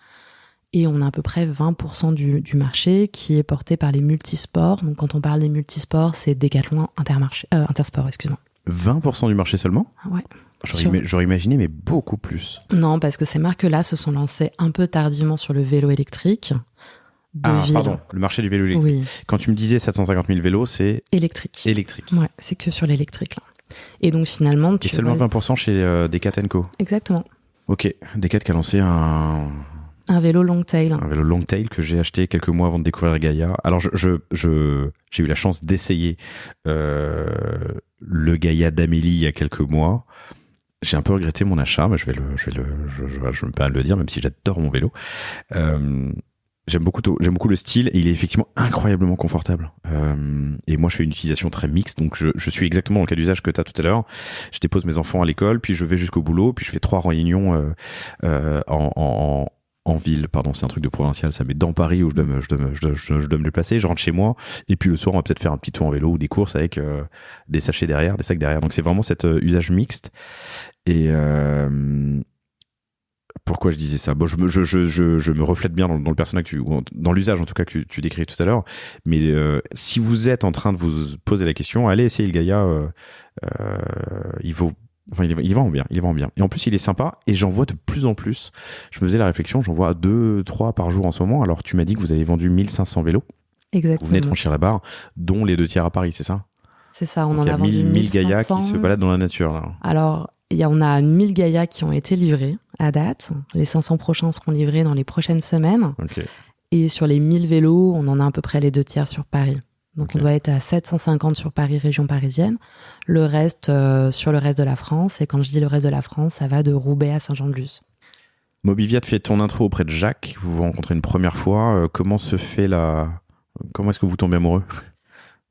Et on a à peu près 20% du marché qui est porté par les multisports. Donc, quand on parle des multisports, c'est Decathlon, Intersport, excuse-moi. 20% du marché seulement? Ouais. J'aurais imaginé, mais beaucoup plus. Non, parce que ces marques-là se sont lancées un peu tardivement sur le vélo électrique de ville. Pardon, le marché du vélo électrique. Oui. Quand tu me disais 750 000 vélos, c'est... Électrique. Ouais, c'est que sur l'électrique, là. Et donc, finalement... Et seulement 20% chez Decat & Co. Exactement. Ok, Decat qui a lancé un vélo long tail. Un vélo long tail que j'ai acheté quelques mois avant de découvrir Gaïa. Alors, j'ai eu la chance d'essayer le Gaïa d'Amélie il y a quelques mois. J'ai un peu regretté mon achat, mais je me permets de le dire, même si j'adore mon vélo. J'aime beaucoup le style et il est effectivement incroyablement confortable. Et moi, je fais une utilisation très mixte, donc je suis exactement dans le cas d'usage que tu as tout à l'heure. Je dépose mes enfants à l'école, puis je vais jusqu'au boulot, puis je fais 3 réunions en ville, pardon, c'est un truc de provincial, ça, mais dans Paris où je dois me déplacer, je rentre chez moi, et puis le soir, on va peut-être faire un petit tour en vélo ou des courses avec des sachets derrière, des sacs derrière. Donc c'est vraiment cet usage mixte. Et pourquoi je disais ça? Bon, je me reflète bien dans le personnage dans l'usage en tout cas que tu décris tout à l'heure. Mais si vous êtes en train de vous poser la question, allez essayer le Gaïa. Il va en bien. Et en plus, il est sympa et j'en vois de plus en plus. Je me faisais la réflexion, j'en vois 2-3 par jour en ce moment. Alors, tu m'as dit que vous avez vendu 1500 vélos. Exactement. Vous venez de franchir la barre, dont les 2 tiers à Paris, c'est ça? C'est ça, on en a vendu 1000 Gaïa qui se baladent dans la nature. Là. Alors, on a 1000 Gaïa qui ont été livrés à date. Les 500 prochains seront livrés dans les prochaines semaines. Okay. Et sur les 1000 vélos, on en a à peu près les 2 tiers sur Paris. Donc, on doit être à 750 sur Paris, région parisienne. Le reste, sur le reste de la France. Et quand je dis le reste de la France, ça va de Roubaix à Saint-Jean-de-Luz. Mobivia te fait ton intro auprès de Jacques. Vous vous rencontrez une première fois. Comment est-ce que vous tombez amoureux?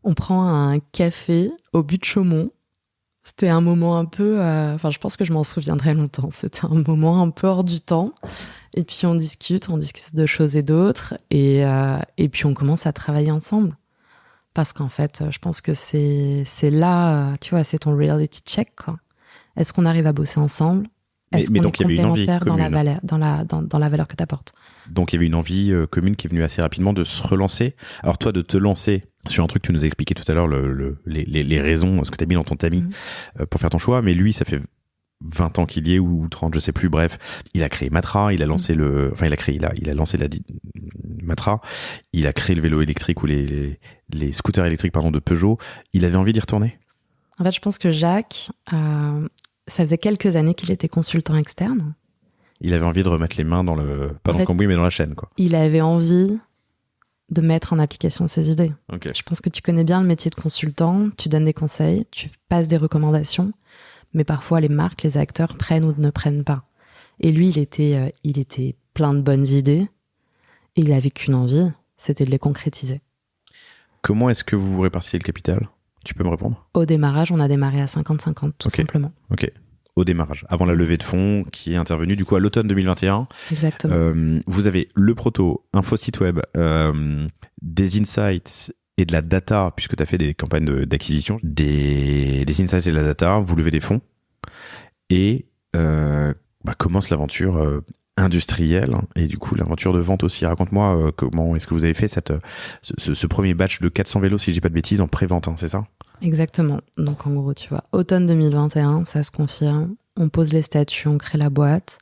On prend un café au but de Chaumont. C'était un moment un peu... je pense que je m'en souviendrai longtemps. C'était un moment un peu hors du temps. Et puis on discute de choses et d'autres. Et puis on commence à travailler ensemble. Parce qu'en fait, je pense que c'est là, tu vois, c'est ton reality check, quoi. Est-ce qu'on arrive à bosser ensemble? Est-ce qu'on est complémentaire dans la valeur que tu apportes? Donc il y avait une envie commune qui est venue assez rapidement de se relancer. Alors toi, de te lancer sur un truc, tu nous as expliqué tout à l'heure les raisons, ce que tu as mis dans ton tamis pour faire ton choix. Mais lui, ça fait 20 ans qu'il y est, ou 30, je sais plus, bref. Il a créé Matra, il a lancé il a lancé Matra, il a créé le vélo électrique ou les scooters électriques, de Peugeot. Il avait envie d'y retourner? En fait, je pense que Jacques, ça faisait quelques années qu'il était consultant externe. Il avait envie de remettre les mains dans le cambouis, mais dans la chaîne, quoi. Il avait envie de mettre en application ses idées. Okay. Je pense que tu connais bien le métier de consultant, tu donnes des conseils, tu passes des recommandations, mais parfois les marques, les acteurs prennent ou ne prennent pas. Et lui, il était plein de bonnes idées, et il avait qu'une envie, c'était de les concrétiser. Comment est-ce que vous vous répartissiez le capital? Tu peux me répondre? Au démarrage, on a démarré à 50-50, tout simplement. Ok. Au démarrage, avant la levée de fonds qui est intervenue du coup à l'automne 2021. Exactement. Vous avez le proto, un faux site web, des insights et de la data, puisque tu as fait des campagnes d'acquisition, des insights et de la data, vous levez des fonds et commence l'aventure industrielle et du coup l'aventure de vente aussi. Raconte-moi comment est-ce que vous avez fait ce premier batch de 400 vélos, si je dis pas de bêtises, en pré-vente, c'est ça? Exactement. Donc en gros, tu vois, automne 2021, ça se confirme. On pose les statuts, on crée la boîte.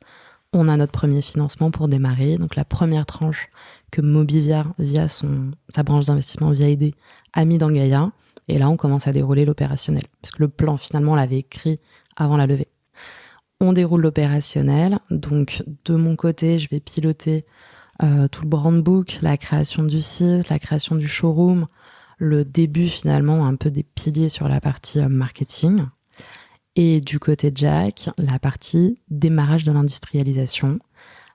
On a notre premier financement pour démarrer. Donc la première tranche que Mobivia, via sa branche d'investissement via ID, a mis dans Gaïa. Et là, on commence à dérouler l'opérationnel. Parce que le plan, finalement, on l'avait écrit avant la levée. On déroule l'opérationnel. Donc de mon côté, je vais piloter tout le brand book, la création du site, la création du showroom, le début finalement un peu des piliers sur la partie marketing, et du côté de Jacques, la partie démarrage de l'industrialisation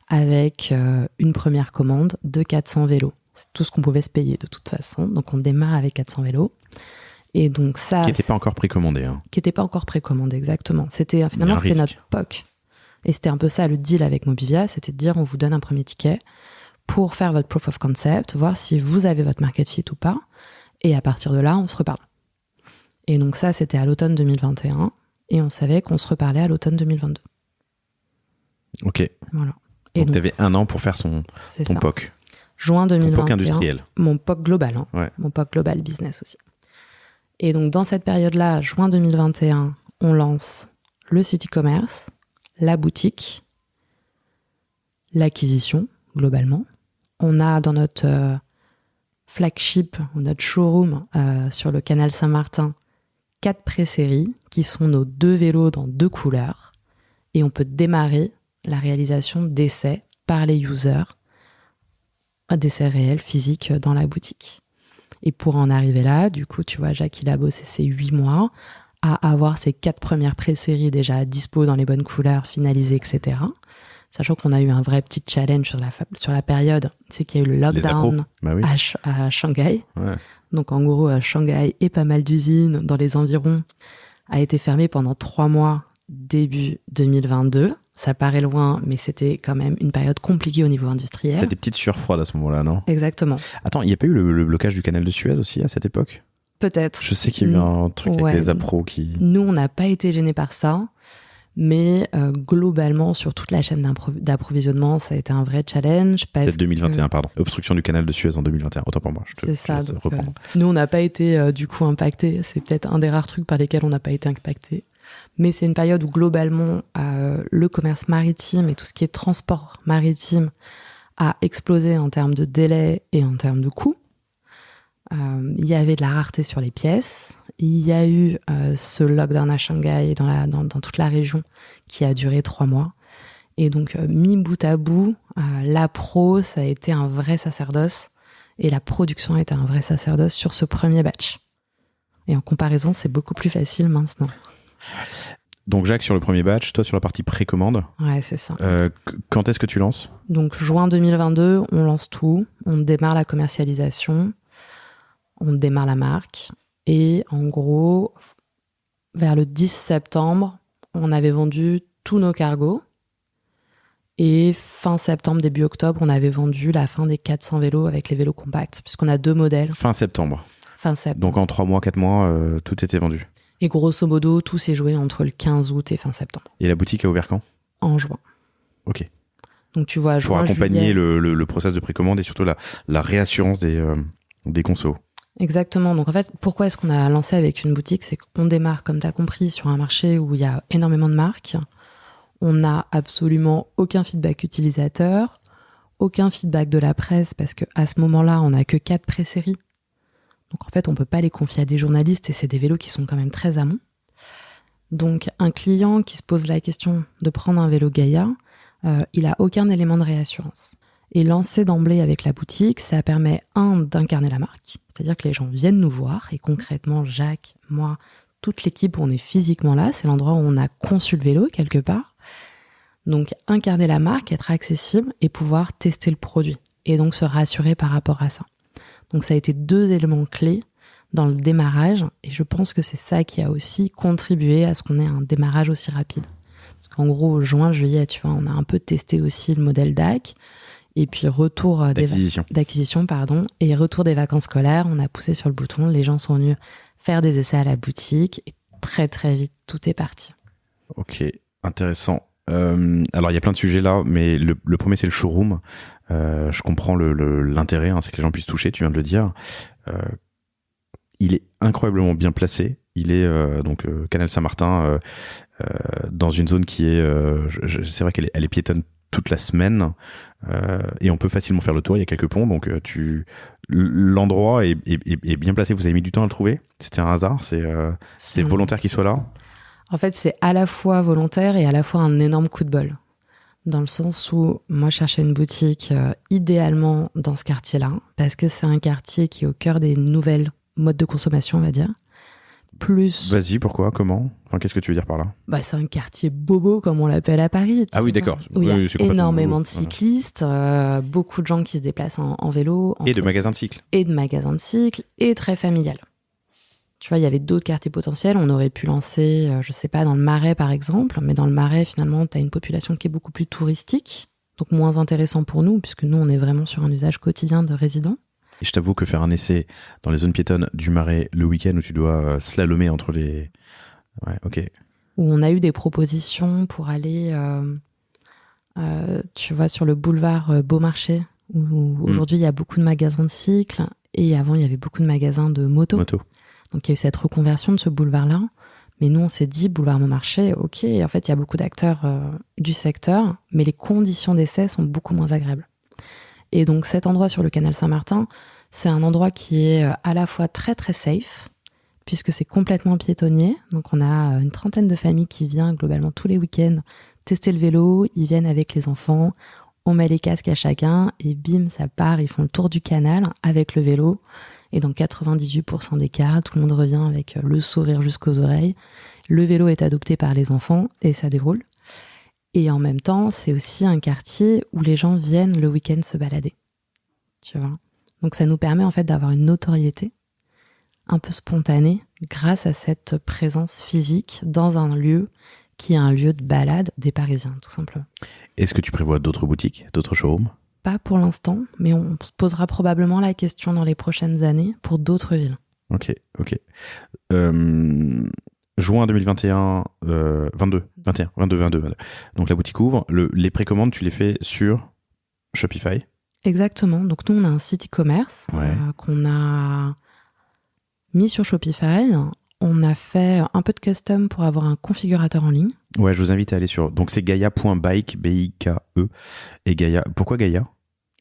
avec une première commande de 400 vélos. C'est tout ce qu'on pouvait se payer de toute façon, donc on démarre avec 400 vélos. Et donc ça, qui n'était pas encore précommandé. Qui n'était pas encore précommandé, exactement. C'était notre POC. Et c'était un peu ça le deal avec Mobivia, c'était de dire on vous donne un premier ticket pour faire votre proof of concept, voir si vous avez votre market fit ou pas. Et à partir de là, on se reparle. Et donc ça, c'était à l'automne 2021. Et on savait qu'on se reparlait à l'automne 2022. Ok. Voilà. Donc tu avais un an pour faire ton POC. Juin 2021. Ton POC industriel. Mon POC global. Ouais. Mon POC global business aussi. Et donc dans cette période-là, juin 2021, on lance le site e-commerce, la boutique, l'acquisition, globalement. On a dans notre... flagship, notre showroom sur le canal Saint-Martin, 4 pré-séries qui sont nos 2 vélos dans 2 couleurs, et on peut démarrer la réalisation d'essais par les users, d'essais réels, physiques dans la boutique. Et pour en arriver là, du coup, tu vois, Jacques, il a bossé ses 8 mois à avoir ses 4 premières pré-séries déjà à dispo dans les bonnes couleurs, finalisées, etc. Sachant qu'on a eu un vrai petit challenge sur la période, c'est qu'il y a eu le lockdown à Shanghai. Ouais. Donc en gros, Shanghai et pas mal d'usines dans les environs a été fermé pendant 3 mois début 2022. Ça paraît loin, mais c'était quand même une période compliquée au niveau industriel. T'as des petites sueurs froides à ce moment-là, non? Exactement. Attends, il n'y a pas eu le blocage du canal de Suez aussi à cette époque? Peut-être. Je sais qu'il y a eu un truc avec les appros qui... Nous, on n'a pas été gênés par ça. Mais globalement, sur toute la chaîne d'approvisionnement, ça a été un vrai challenge. C'est 2021, pardon. Obstruction du canal de Suez en 2021. Autant pour moi, je te reprends. Nous, on n'a pas été du coup impactés. C'est peut-être un des rares trucs par lesquels on n'a pas été impactés. Mais c'est une période où globalement, le commerce maritime et tout ce qui est transport maritime a explosé en termes de délai et en termes de coûts. Il y avait de la rareté sur les pièces. Il y a eu ce lockdown à Shanghai et dans toute la région qui a duré 3 mois. Et donc, mis bout à bout, l'appro, ça a été un vrai sacerdoce. Et la production a été un vrai sacerdoce sur ce premier batch. Et en comparaison, c'est beaucoup plus facile maintenant. Donc Jacques sur le premier batch, toi sur la partie précommande. Ouais, c'est ça. Quand est-ce que tu lances ? Donc juin 2022, on lance tout, on démarre la commercialisation, on démarre la marque et en gros, vers le 10 septembre, on avait vendu tous nos cargos et fin septembre, début octobre, on avait vendu la fin des 400 vélos avec les vélos compacts puisqu'on a 2 modèles. Fin septembre. Fin septembre. Donc en 3 mois, 4 mois, tout était vendu. Et grosso modo, tout s'est joué entre le 15 août et fin septembre. Et la boutique a ouvert quand ? En juin. Ok. Donc tu vois, pour juin, accompagner juillet... le process de précommande et surtout la réassurance des consos. Exactement. Donc en fait, pourquoi est-ce qu'on a lancé avec une boutique ? C'est qu'on démarre, comme tu as compris, sur un marché où il y a énormément de marques. On n'a absolument aucun feedback utilisateur, aucun feedback de la presse, parce qu'à ce moment-là, on n'a que 4 pré-séries. Donc en fait, on ne peut pas les confier à des journalistes et c'est des vélos qui sont quand même très amont. Donc un client qui se pose la question de prendre un vélo Gaïa, il n'a aucun élément de réassurance. Et lancer d'emblée avec la boutique, ça permet, d'incarner la marque. C'est-à-dire que les gens viennent nous voir et concrètement, Jacques, moi, toute l'équipe, on est physiquement là. C'est l'endroit où on a conçu le vélo quelque part. Donc incarner la marque, être accessible et pouvoir tester le produit. Et donc se rassurer par rapport à ça. Donc ça a été 2 éléments clés dans le démarrage et je pense que c'est ça qui a aussi contribué à ce qu'on ait un démarrage aussi rapide. Parce qu'en gros, juin, juillet, tu vois, on a un peu testé aussi le modèle DAC et puis retour d'acquisition, et retour des vacances scolaires, on a poussé sur le bouton, les gens sont venus faire des essais à la boutique et très très vite, tout est parti. Ok, intéressant. Alors il y a plein de sujets là, mais le premier c'est le showroom. Je comprends l'intérêt, c'est que les gens puissent toucher, tu viens de le dire. Il est incroyablement bien placé. Il est donc Canal Saint-Martin, dans une zone qui est, c'est vrai qu'elle est piétonne toute la semaine, et on peut facilement faire le tour. Il y a quelques ponts, donc l'endroit est bien placé. Vous avez mis du temps à le trouver ? C'était un hasard ? C'est volontaire qu'il soit là ? En fait, c'est à la fois volontaire et à la fois un énorme coup de bol. Dans le sens où moi, je cherchais une boutique idéalement dans ce quartier-là, parce que c'est un quartier qui est au cœur des nouvelles modes de consommation, on va dire. Plus... Vas-y, pourquoi ? Comment ? Enfin, qu'est-ce que tu veux dire par là ? C'est un quartier bobo, comme on l'appelle à Paris. Ah oui, d'accord. Où il y a énormément de cyclistes, beaucoup de gens qui se déplacent en vélo. Et de magasins de cycle. Et de magasins de cycle, et très familial. Tu vois, il y avait d'autres quartiers potentiels. On aurait pu lancer, je sais pas, dans le Marais, par exemple. Mais dans le Marais, finalement, tu as une population qui est beaucoup plus touristique. Donc moins intéressant pour nous, puisque nous, on est vraiment sur un usage quotidien de résidents. Et je t'avoue que faire un essai dans les zones piétonnes du Marais le week-end où tu dois slalomer entre les... Ouais, ok. Où on a eu des propositions pour aller, tu vois, sur le boulevard Beaumarchais, où aujourd'hui, il y a beaucoup de magasins de cycle. Et avant, il y avait beaucoup de magasins de moto. Donc, il y a eu cette reconversion de ce boulevard-là. Mais nous, on s'est dit, boulevard Montmarché, ok, en fait, il y a beaucoup d'acteurs du secteur, mais les conditions d'essai sont beaucoup moins agréables. Et donc, cet endroit sur le canal Saint-Martin, c'est un endroit qui est à la fois très, très safe, puisque c'est complètement piétonnier. Donc, on a une 30aine de familles qui viennent globalement tous les week-ends tester le vélo. Ils viennent avec les enfants, on met les casques à chacun, et bim, ça part, ils font le tour du canal avec le vélo. Et dans 98% des cas, tout le monde revient avec le sourire jusqu'aux oreilles. Le vélo est adopté par les enfants et ça déroule. Et en même temps, c'est aussi un quartier où les gens viennent le week-end se balader. Tu vois ? Donc ça nous permet en fait d'avoir une notoriété un peu spontanée grâce à cette présence physique dans un lieu qui est un lieu de balade des Parisiens, tout simplement. Est-ce que tu prévois d'autres boutiques, d'autres showrooms ? Pas pour l'instant, mais on se posera probablement la question dans les prochaines années pour d'autres villes. Ok. Juin 2021, 22. Donc la boutique ouvre. Les précommandes, tu les fais sur Shopify ? Exactement. Donc nous, on a un site e-commerce qu'on a mis sur Shopify. On a fait un peu de custom pour avoir un configurateur en ligne. Ouais, je vous invite à aller sur... Donc c'est gaia.bike, B-I-K-E, et Gaia. Pourquoi Gaia ?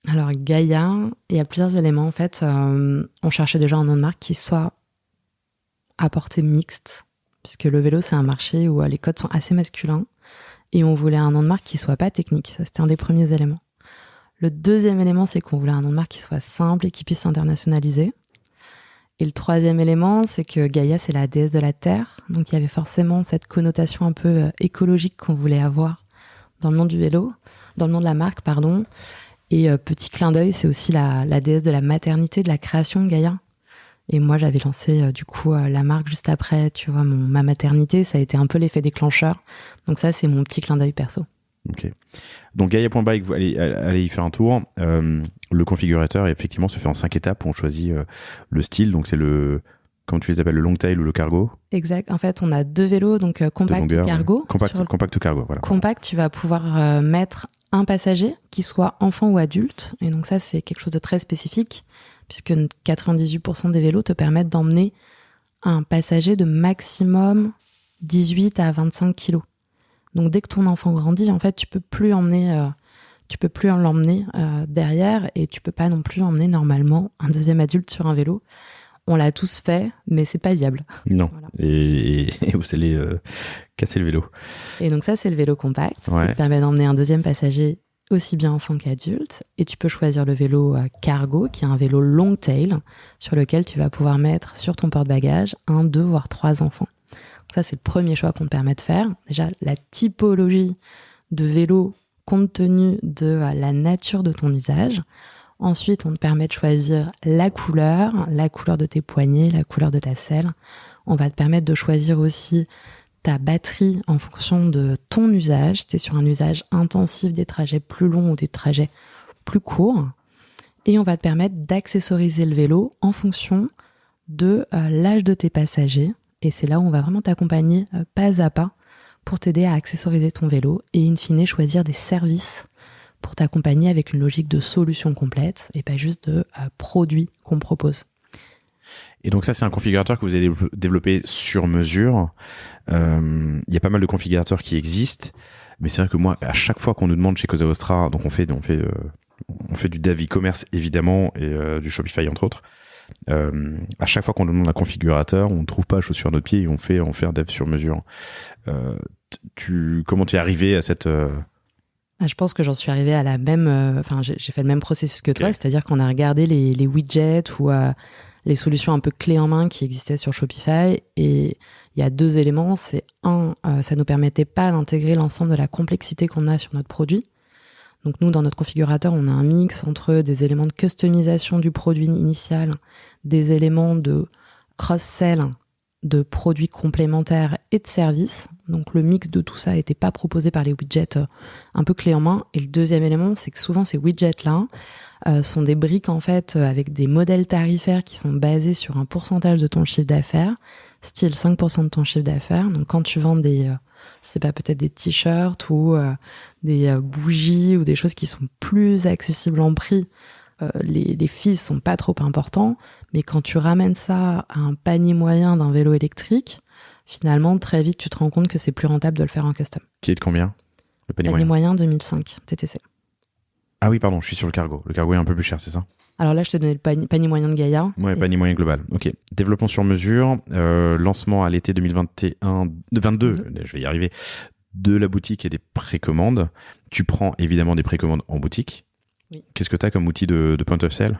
Alors Gaia, il y a plusieurs éléments. En fait, on cherchait déjà un nom de marque qui soit à portée mixte, puisque le vélo, c'est un marché où les codes sont assez masculins, et on voulait un nom de marque qui soit pas technique. Ça, c'était un des premiers éléments. Le deuxième élément, c'est qu'on voulait un nom de marque qui soit simple et qui puisse s'internationaliser. Et le troisième élément, c'est que Gaïa, c'est la déesse de la terre. Donc il y avait forcément cette connotation un peu écologique qu'on voulait avoir dans le nom du vélo, dans le nom de la marque, pardon. Et petit clin d'œil, c'est aussi la déesse de la maternité, de la création, Gaïa. Et moi, j'avais lancé du coup la marque juste après, tu vois, ma maternité, ça a été un peu l'effet déclencheur. Donc ça, c'est mon petit clin d'œil perso. Ok. Donc Gaïa.bike, vous allez y faire un tour. Le configurateur, effectivement, se fait en 5 étapes où on choisit le style. Donc c'est comment tu les appelles, le longtail ou le cargo? Exact. En fait, on a 2 vélos, donc compact ou cargo. Compact ou cargo, voilà. Compact, tu vas pouvoir mettre un passager, qui soit enfant ou adulte. Et donc ça, c'est quelque chose de très spécifique, puisque 98% des vélos te permettent d'emmener un passager de maximum 18 à 25 kilos. Donc dès que ton enfant grandit, en fait, tu peux plus l'emmener derrière, et tu peux pas non plus emmener normalement un deuxième adulte sur un vélo. On l'a tous fait, mais c'est pas viable. Non. Voilà. Et vous allez casser le vélo. Et donc ça, c'est le vélo compact. Ouais. Qui permet d'emmener un deuxième passager aussi bien enfant qu'adulte. Et tu peux choisir le vélo cargo, qui est un vélo long tail, sur lequel tu vas pouvoir mettre sur ton porte-bagages 1, 2, voire 3 enfants. Donc ça, c'est le premier choix qu'on te permet de faire. Déjà, la typologie de vélo compte tenu de la nature de ton usage. Ensuite, on te permet de choisir la couleur de tes poignets, la couleur de ta selle. On va te permettre de choisir aussi ta batterie en fonction de ton usage. Si tu es sur un usage intensif, des trajets plus longs ou des trajets plus courts. Et on va te permettre d'accessoriser le vélo en fonction de l'âge de tes passagers. Et c'est là où on va vraiment t'accompagner pas à pas pour t'aider à accessoriser ton vélo et in fine choisir des services pour t'accompagner avec une logique de solution complète et pas juste de produits qu'on propose. Et donc ça, c'est un configurateur que vous avez développé sur mesure. Il y a pas mal de configurateurs qui existent, mais c'est vrai que moi, à chaque fois qu'on nous demande chez Cosa Vostra, donc on fait du dev e-commerce évidemment et du Shopify entre autres. À chaque fois qu'on nous demande un configurateur, on ne trouve pas chaussure à notre pied et on fait un dev sur mesure. Comment tu es arrivé à cette Je pense que j'en suis arrivée à la même... j'ai fait le même processus que toi, okay. C'est-à-dire qu'on a regardé les widgets ou les solutions un peu clés en main qui existaient sur Shopify. Et il y a 2 éléments. C'est ça nous permettait pas d'intégrer l'ensemble de la complexité qu'on a sur notre produit. Donc nous, dans notre configurateur, on a un mix entre des éléments de customisation du produit initial, des éléments de cross-sell, de produits complémentaires et de services. Donc le mix de tout ça n'était pas proposé par les widgets un peu clés en main. Et le deuxième élément, c'est que souvent ces widgets-là sont des briques en fait avec des modèles tarifaires qui sont basés sur un pourcentage de ton chiffre d'affaires, style 5% de ton chiffre d'affaires. Donc quand tu vends peut-être des t-shirts ou des bougies ou des choses qui sont plus accessibles en prix, les fees sont pas trop importants, mais quand tu ramènes ça à un panier moyen d'un vélo électrique, finalement, très vite, tu te rends compte que c'est plus rentable de le faire en custom. Qui est de combien, le panier moyen 2005 TTC. Ah oui, pardon, je suis sur le cargo. Le cargo est un peu plus cher, c'est ça? Alors là, je te donnais le panier moyen de Gaïa. Ouais, panier moyen global. Ok. Développement sur mesure, lancement à l'été 2022, je vais y arriver, de la boutique et des précommandes. Tu prends évidemment des précommandes en boutique. Oui. Qu'est-ce que tu as comme outil de point of sale?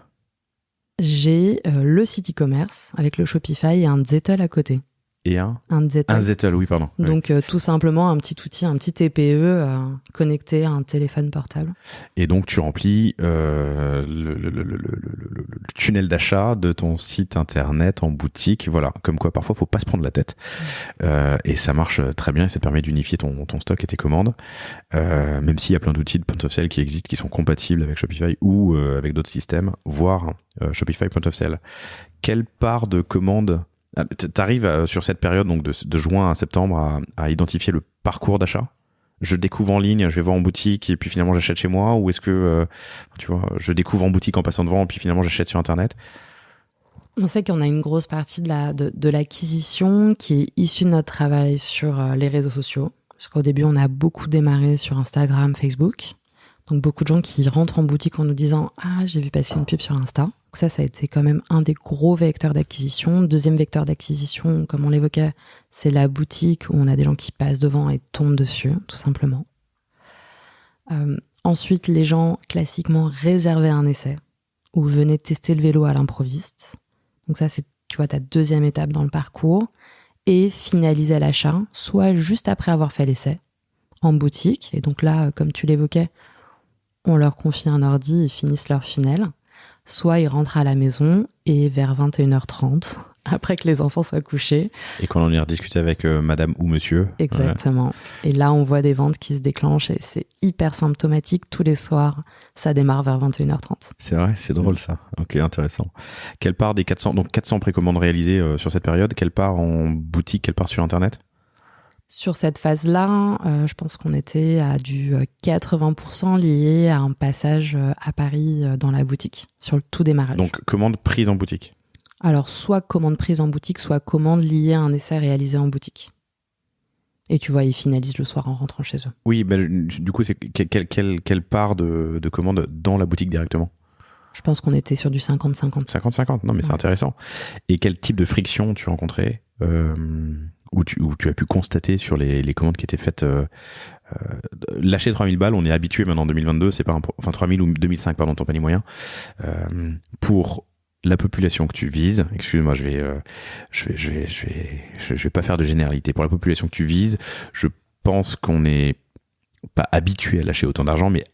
J'ai le site e-commerce avec le Shopify et un Zettel à côté. Et un Zettel. Un Zettel, oui, pardon. Donc, tout simplement, un petit outil, un petit TPE connecté à un téléphone portable. Et donc, tu remplis le tunnel d'achat de ton site internet en boutique. Voilà, comme quoi, parfois, il ne faut pas se prendre la tête. Et ça marche très bien et ça permet d'unifier ton stock et tes commandes. Même s'il y a plein d'outils de point of sale qui existent, qui sont compatibles avec Shopify ou avec d'autres systèmes, voire Shopify Point of Sale. Quelle part de commandes t'arrives sur cette période donc de juin à septembre à identifier le parcours d'achat? Je découvre en ligne, je vais voir en boutique et puis finalement j'achète chez moi, ou est-ce que je découvre en boutique en passant devant et puis finalement j'achète sur internet? On sait qu'on a une grosse partie de l'acquisition qui est issue de notre travail sur les réseaux sociaux. Parce qu'au début, on a beaucoup démarré sur Instagram, Facebook. Donc beaucoup de gens qui rentrent en boutique en nous disant « Ah, j'ai vu passer une pub sur Insta ». Donc ça a été quand même un des gros vecteurs d'acquisition. Deuxième vecteur d'acquisition, comme on l'évoquait, c'est la boutique où on a des gens qui passent devant et tombent dessus, tout simplement. Ensuite, les gens classiquement réservaient un essai ou venaient tester le vélo à l'improviste. Donc ça, c'est tu vois, ta deuxième étape dans le parcours, et finaliser l'achat, soit juste après avoir fait l'essai, en boutique. Et donc là, comme tu l'évoquais, on leur confie un ordi, ils finissent leur funnel. Soit ils rentrent à la maison et vers 21h30, après que les enfants soient couchés. Et quand on y rediscute avec madame ou monsieur. Exactement. Et là, on voit des ventes qui se déclenchent et c'est hyper symptomatique. Tous les soirs, ça démarre vers 21h30. C'est vrai, c'est drôle ça. Ok, intéressant. Quelle part des 400, donc 400 précommandes réalisées sur cette période, quelle part en boutique, quelle part sur Internet ? Sur cette phase-là, je pense qu'on était à du 80% lié à un passage à Paris dans la boutique, sur le tout démarrage. Donc, commande prise en boutique ? Alors, soit commande prise en boutique, soit commande liée à un essai réalisé en boutique. Et tu vois, ils finalisent le soir en rentrant chez eux. Oui, du coup, c'est quelle part de commande dans la boutique directement ? Je pense qu'on était sur du 50-50. 50-50, non mais c'est intéressant. Et quel type de friction tu rencontrais où tu as pu constater sur les commandes qui étaient faites lâcher 3000 balles, on est habitué maintenant en 2022, c'est pas enfin 3000 ou 2005 pardon, ton panier moyen, pour la population que tu vises, excuse-moi, je vais pas faire de généralité. Pour la population que tu vises, je pense qu'on n'est pas habitué à lâcher autant d'argent, mais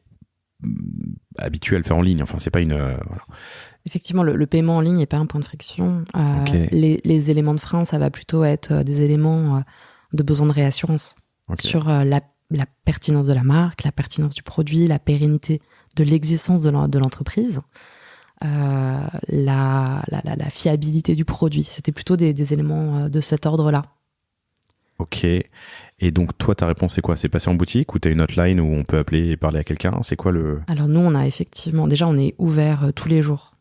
habitué à le faire en ligne. Enfin, c'est pas une... voilà. Effectivement, le paiement en ligne n'est pas un point de friction. Okay. Les éléments de frein, ça va plutôt être des éléments de besoin de réassurance sur la pertinence de la marque, la pertinence du produit, la pérennité de l'existence de l'entreprise, la fiabilité du produit. C'était plutôt des éléments de cet ordre-là. Ok. Et donc, toi, ta réponse, c'est quoi ? C'est passer en boutique ou tu as une hotline où on peut appeler et parler à quelqu'un ? C'est quoi le... Alors, nous, on a effectivement... Déjà, on est ouvert tous les jours,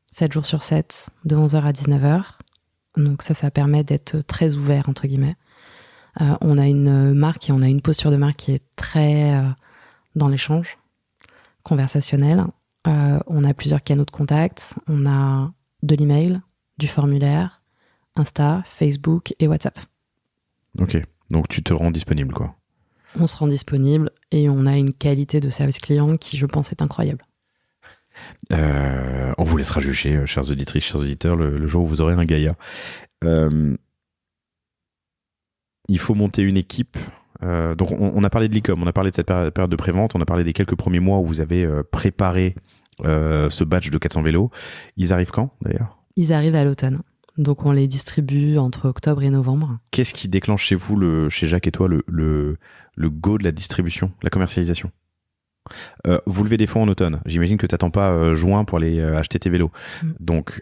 7 jours sur 7, de 11h à 19h. Donc ça permet d'être très ouvert, entre guillemets. On a une marque et on a une posture de marque qui est très dans l'échange conversationnel. On a plusieurs canaux de contact. On a de l'email, du formulaire, Insta, Facebook et WhatsApp. Ok, donc tu te rends disponible, quoi. On se rend disponible et on a une qualité de service client qui, je pense, est incroyable. On vous laissera juger, chers auditrices, chers auditeurs, le jour où vous aurez un Gaïa. Il faut monter une équipe. Donc on a parlé de l'e-com, on a parlé de cette période de prévente, on a parlé des quelques premiers mois où vous avez préparé ce batch de 400 vélos. Ils arrivent quand, d'ailleurs ? Ils arrivent à l'automne. Donc on les distribue entre octobre et novembre. Qu'est-ce qui déclenche chez vous, chez Jacques et toi, le go de la distribution, la commercialisation ? Vous levez des fonds en automne. J'imagine que tu n'attends pas juin pour aller acheter tes vélos. Donc,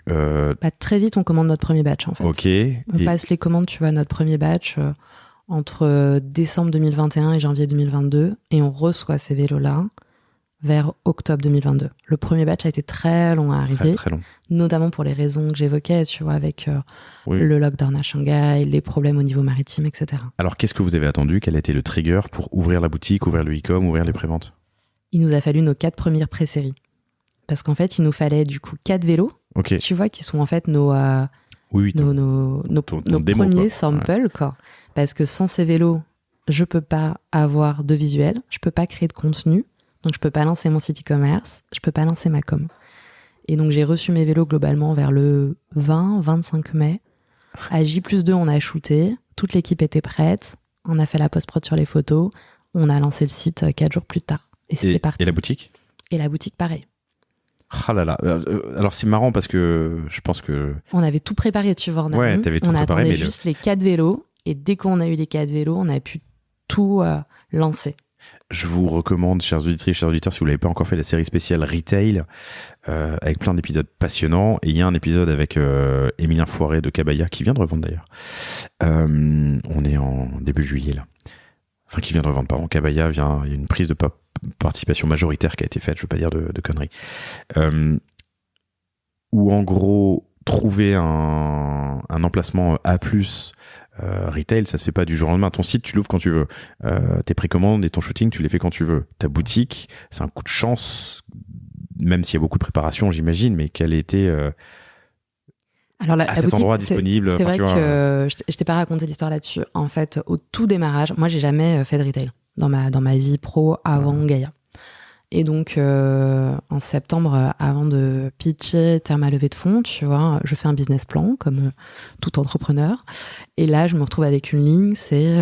très vite, on commande notre premier batch, en fait. Ok. On passe les commandes, tu vois, notre premier batch entre décembre 2021 et janvier 2022. Et on reçoit ces vélos-là vers octobre 2022. Le premier batch a été très long à arriver. Très, très long. Notamment pour les raisons que j'évoquais, tu vois, avec le lockdown à Shanghai, les problèmes au niveau maritime, etc. Alors, qu'est-ce que vous avez attendu ? Quel a été le trigger pour ouvrir la boutique, ouvrir le e-com, ouvrir les préventes ? Il nous a fallu nos 4 premières pré-séries. Parce qu'en fait, il nous fallait du coup 4 vélos, tu vois, qui sont en fait nos premiers samples, quoi. Parce que sans ces vélos, je peux pas avoir de visuel, je peux pas créer de contenu, donc je peux pas lancer mon site e-commerce, je peux pas lancer ma com. Et donc j'ai reçu mes vélos globalement vers le 20-25 mai. À J+2, on a shooté, toute l'équipe était prête, on a fait la post-prod sur les photos, on a lancé le site 4 jours plus tard. Et c'était parti. Et la boutique ? Et la boutique, pareil. Ah là là. Alors c'est marrant parce que je pense que... On avait tout préparé, tu vois. Ouais, t'avais tout préparé. On attendait juste les 4 vélos. Et dès qu'on a eu les 4 vélos, on a pu tout lancer. Je vous recommande, chers auditrices, chers auditeurs, si vous ne l'avez pas encore fait, la série spéciale Retail, avec plein d'épisodes passionnants. Et il y a un épisode avec Émilien Foiret de Cabaya, qui vient de revendre d'ailleurs. On est en début juillet, là. Enfin, qui vient de revendre, pardon. Cabaya il y a une prise de participation majoritaire qui a été faite, je ne veux pas dire de conneries. Où en gros, trouver un emplacement A+, retail, ça se fait pas du jour au lendemain. Ton site, tu l'ouvres quand tu veux. Tes précommandes et ton shooting, tu les fais quand tu veux. Ta boutique, c'est un coup de chance, même s'il y a beaucoup de préparation, j'imagine, mais quelle était... Alors la cet boutique, endroit disponible. C'est vrai que je t'ai pas raconté l'histoire là-dessus. En fait, au tout démarrage, moi j'ai jamais fait de retail dans ma vie pro avant Gaïa. Et donc, en septembre, avant de pitcher, de faire ma levée de fonds, tu vois, je fais un business plan, comme tout entrepreneur. Et là, je me retrouve avec une ligne, c'est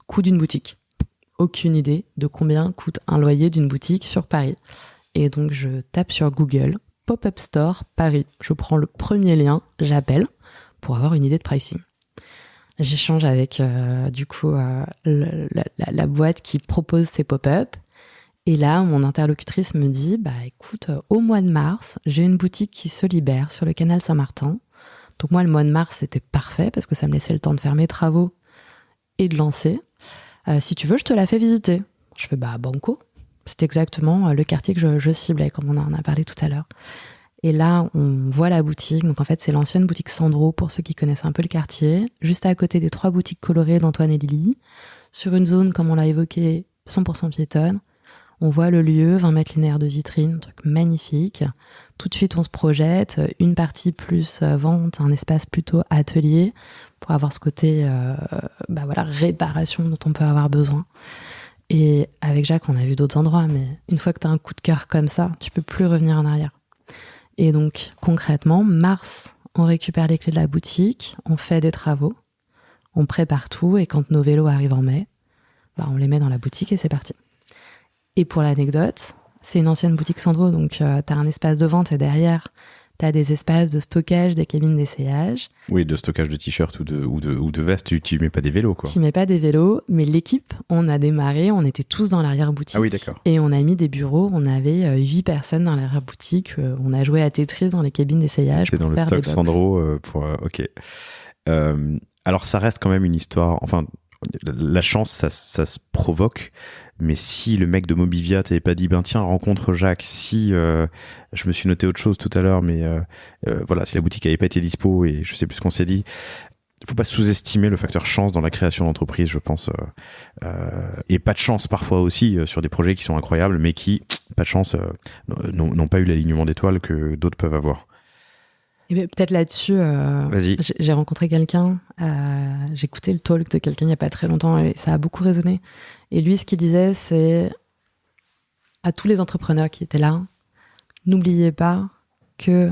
coût d'une boutique. Aucune idée de combien coûte un loyer d'une boutique sur Paris. Et donc, je tape sur Google, Pop-up Store Paris. Je prends le premier lien, j'appelle pour avoir une idée de pricing. J'échange avec, la boîte qui propose ces pop-up. Et là, mon interlocutrice me dit, écoute, au mois de mars, j'ai une boutique qui se libère sur le canal Saint-Martin. Donc moi, le mois de mars, c'était parfait parce que ça me laissait le temps de faire mes travaux et de lancer. Si tu veux, je te la fais visiter. Je fais, banco. C'est exactement le quartier que je ciblais, comme on en a parlé tout à l'heure. Et là, on voit la boutique. Donc en fait, c'est l'ancienne boutique Sandro, pour ceux qui connaissent un peu le quartier, juste à côté des 3 boutiques colorées d'Antoine et Lily, sur une zone, comme on l'a évoqué, 100% piétonne. On voit le lieu, 20 mètres linéaires de vitrine, un truc magnifique. Tout de suite, on se projette. Une partie plus vente, un espace plutôt atelier pour avoir ce côté réparation dont on peut avoir besoin. Et avec Jacques, on a vu d'autres endroits, mais une fois que tu as un coup de cœur comme ça, tu peux plus revenir en arrière. Et donc, concrètement, mars, on récupère les clés de la boutique, on fait des travaux, on prépare tout, et quand nos vélos arrivent en mai, on les met dans la boutique et c'est parti. Et pour l'anecdote, c'est une ancienne boutique Sandro, donc tu as un espace de vente et derrière, tu as des espaces de stockage, des cabines d'essayage. Oui, de stockage de t-shirts ou de vestes, tu mets pas des vélos, quoi. Tu mets pas des vélos, mais l'équipe, on a démarré, on était tous dans l'arrière-boutique. Ah oui, d'accord. Et on a mis des bureaux, on avait 8 personnes dans l'arrière-boutique, on a joué à Tetris dans les cabines d'essayage. C'est dans le stock Sandro ok. Alors ça reste quand même une histoire, enfin, la chance, ça se provoque. Mais si le mec de Mobivia t'avait pas dit, tiens, rencontre Jacques, si je me suis noté autre chose tout à l'heure, mais si la boutique avait pas été dispo et je sais plus ce qu'on s'est dit, il faut pas sous-estimer le facteur chance dans la création d'entreprise, je pense, et pas de chance parfois aussi sur des projets qui sont incroyables, mais qui, pas de chance, n'ont pas eu l'alignement d'étoiles que d'autres peuvent avoir. Et peut-être là-dessus, j'ai rencontré quelqu'un, j'ai écouté le talk de quelqu'un il n'y a pas très longtemps et ça a beaucoup résonné. Et lui, ce qu'il disait, c'est à tous les entrepreneurs qui étaient là, n'oubliez pas que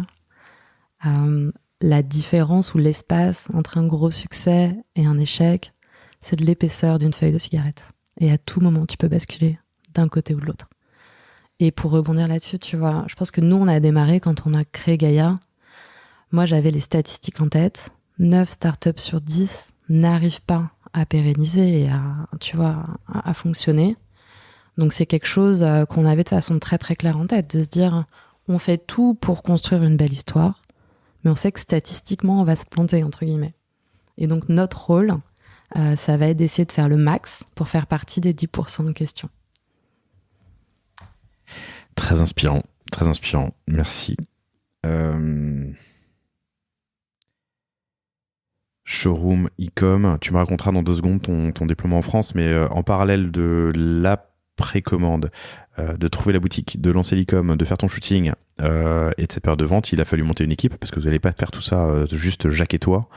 la différence ou l'espace entre un gros succès et un échec, c'est de l'épaisseur d'une feuille de cigarette. Et à tout moment, tu peux basculer d'un côté ou de l'autre. Et pour rebondir là-dessus, tu vois, je pense que nous, on a démarré quand on a créé Gaïa. Moi, j'avais les statistiques en tête. 9 startups sur 10 n'arrivent pas à pérenniser et à fonctionner. Donc, c'est quelque chose qu'on avait de façon très, très claire en tête, de se dire, on fait tout pour construire une belle histoire, mais on sait que statistiquement, on va se planter, entre guillemets. Et donc, notre rôle, ça va être d'essayer de faire le max pour faire partie des 10% de questions. Très inspirant, merci. Showroom, e-com, tu me raconteras dans 2 secondes ton déploiement en France, mais en parallèle de la précommande, de trouver la boutique, de lancer l'e-com, de faire ton shooting et de cette période de vente, il a fallu monter une équipe parce que vous n'allez pas faire tout ça juste Jacques et toi.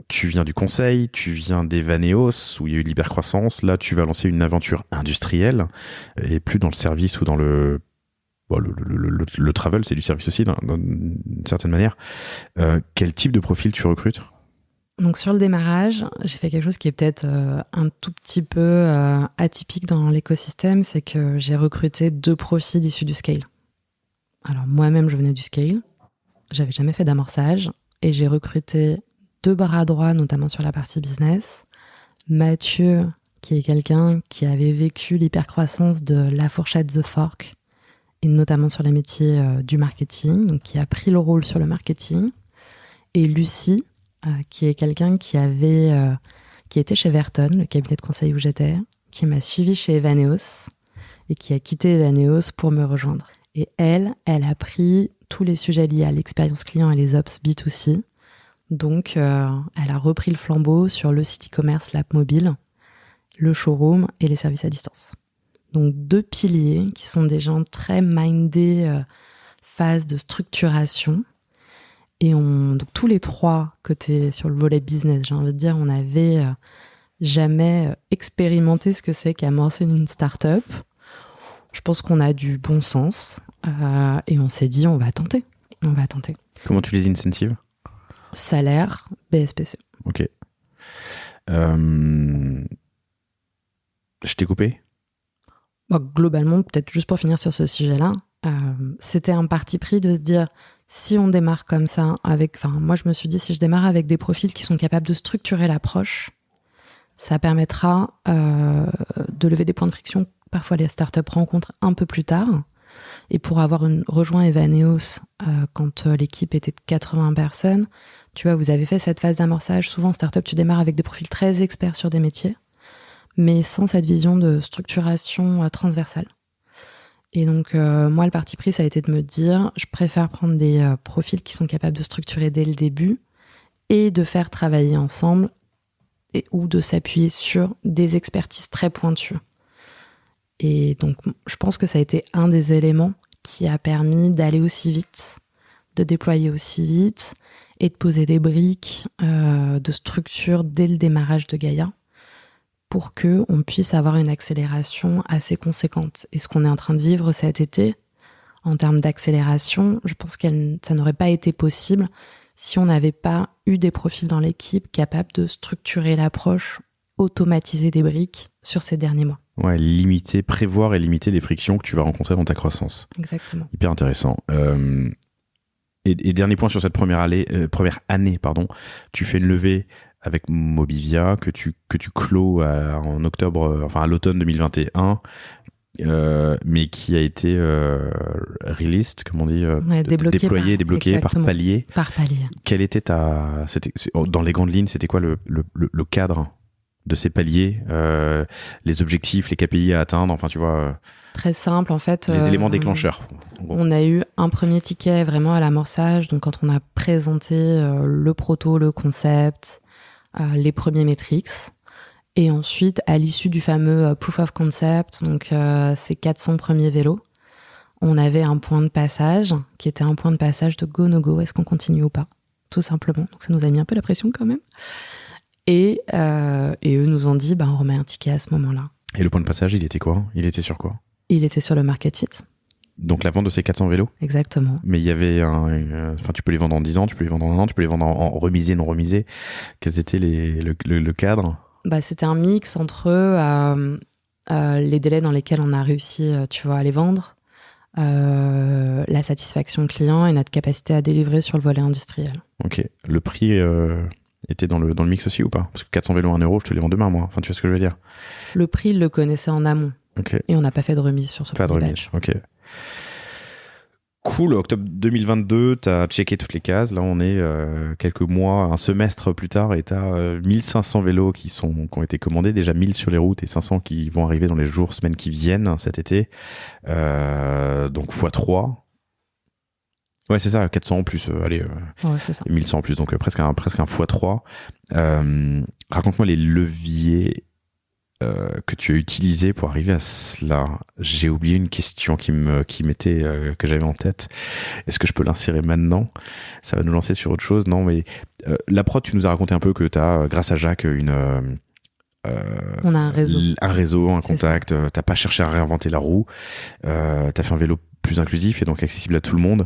Tu viens du conseil, tu viens d'Evaneos où il y a eu de l'hypercroissance, là tu vas lancer une aventure industrielle et plus dans le service ou dans le travel, c'est du service aussi d'une certaine manière. Quel type de profil tu recrutes ? Donc sur le démarrage, j'ai fait quelque chose qui est peut-être un tout petit peu atypique dans l'écosystème, c'est que j'ai recruté 2 profils issus du scale. Alors moi-même, je venais du scale, j'avais jamais fait d'amorçage et j'ai recruté 2 bras droits, notamment sur la partie business. Mathieu, qui est quelqu'un qui avait vécu l'hypercroissance de La Fourchette The Fork, et notamment sur les métiers du marketing, donc qui a pris le rôle sur le marketing. Et Lucie, qui est quelqu'un qui était chez Verton, le cabinet de conseil où j'étais, qui m'a suivi chez Evaneos et qui a quitté Evaneos pour me rejoindre. Et elle a pris tous les sujets liés à l'expérience client et les ops B2C. Donc, elle a repris le flambeau sur le site e-commerce, l'app mobile, le showroom et les services à distance. Donc 2 piliers qui sont des gens très mindés, phase de structuration. Et donc tous les 3 côtés sur le volet business, j'ai envie de dire, on n'avait jamais expérimenté ce que c'est qu'amorcer une start-up. Je pense qu'on a du bon sens et on s'est dit on va tenter. Comment tu les incentives ? Salaire, BSPC. Ok. Je t'ai coupé ? Globalement, peut-être juste pour finir sur ce sujet-là, c'était un parti pris de se dire si on démarre comme ça, moi je me suis dit si je démarre avec des profils qui sont capables de structurer l'approche, ça permettra de lever des points de friction que parfois les startups rencontrent un peu plus tard. Et pour avoir rejoint Evaneos quand l'équipe était de 80 personnes, tu vois, vous avez fait cette phase d'amorçage. Souvent en startup, tu démarres avec des profils très experts sur des métiers, mais sans cette vision de structuration transversale. Et donc, moi, le parti pris, ça a été de me dire, je préfère prendre des profils qui sont capables de structurer dès le début et de faire travailler ensemble ou de s'appuyer sur des expertises très pointues. Et donc, je pense que ça a été un des éléments qui a permis d'aller aussi vite, de déployer aussi vite et de poser des briques de structure dès le démarrage de Gaïa pour qu'on puisse avoir une accélération assez conséquente. Et ce qu'on est en train de vivre cet été, en termes d'accélération, je pense que ça n'aurait pas été possible si on n'avait pas eu des profils dans l'équipe capables de structurer l'approche, automatiser des briques sur ces derniers mois. Ouais, prévoir et limiter les frictions que tu vas rencontrer dans ta croissance. Exactement. Hyper intéressant. Et dernier point sur cette première année, tu fais une levée avec Mobivia que tu clôt en octobre, à l'automne 2021, mais qui a été released, comme on dit, débloqué par palier. Par palier. Quelle était dans les grandes lignes, c'était quoi le cadre de ces paliers, les objectifs, les KPI à atteindre, enfin tu vois. Très simple en fait. Les éléments déclencheurs. On a eu un premier ticket vraiment à l'amorçage, donc quand on a présenté le proto, le concept, les premiers metrics, et ensuite à l'issue du fameux proof of concept, donc ces 400 premiers vélos, on avait un point de passage qui était un point de passage de go no go, est-ce qu'on continue ou pas, tout simplement. Donc ça nous a mis un peu la pression quand même. Et eux nous ont dit, on remet un ticket à ce moment-là. Et le point de passage, il était quoi ? Il était sur quoi ? Il était sur le market fit. Donc la vente de ces 400 vélos ? Exactement. Mais il y avait tu peux les vendre en 10 ans, tu peux les vendre en 1 an, tu peux les vendre en remisé, non remisé. Quels étaient le cadre ? C'était un mix entre les délais dans lesquels on a réussi, à les vendre, la satisfaction client et notre capacité à délivrer sur le volet industriel. Ok. Le prix était dans le mix aussi ou pas ? Parce que 400 vélos à 1 euro, je te les vends demain, moi. Enfin, tu vois ce que je veux dire ? Le prix, il le connaissait en amont. Okay. Et on n'a pas fait de remise sur ce premier batch. Pas de remise, ok. Cool, octobre 2022, tu as checké toutes les cases. Là, on est quelques mois, un semestre plus tard, et tu as 1500 vélos qui ont été commandés. Déjà 1000 sur les routes et 500 qui vont arriver dans les jours, semaines qui viennent cet été. Donc x3. Ouais, c'est ça, 400 en plus. Ouais, c'est ça. 1100 en plus, donc presque un x3. Raconte-moi les leviers que tu as utilisé pour arriver à cela. J'ai oublié une question que j'avais en tête. Est-ce que je peux l'insérer maintenant ? Ça va nous lancer sur autre chose. Non, mais la prod, tu nous as raconté un peu que tu as, grâce à Jacques, on a un réseau. Un réseau, un contact. T'as pas cherché à réinventer la roue. T'as fait un vélo plus inclusif et donc accessible à tout le monde.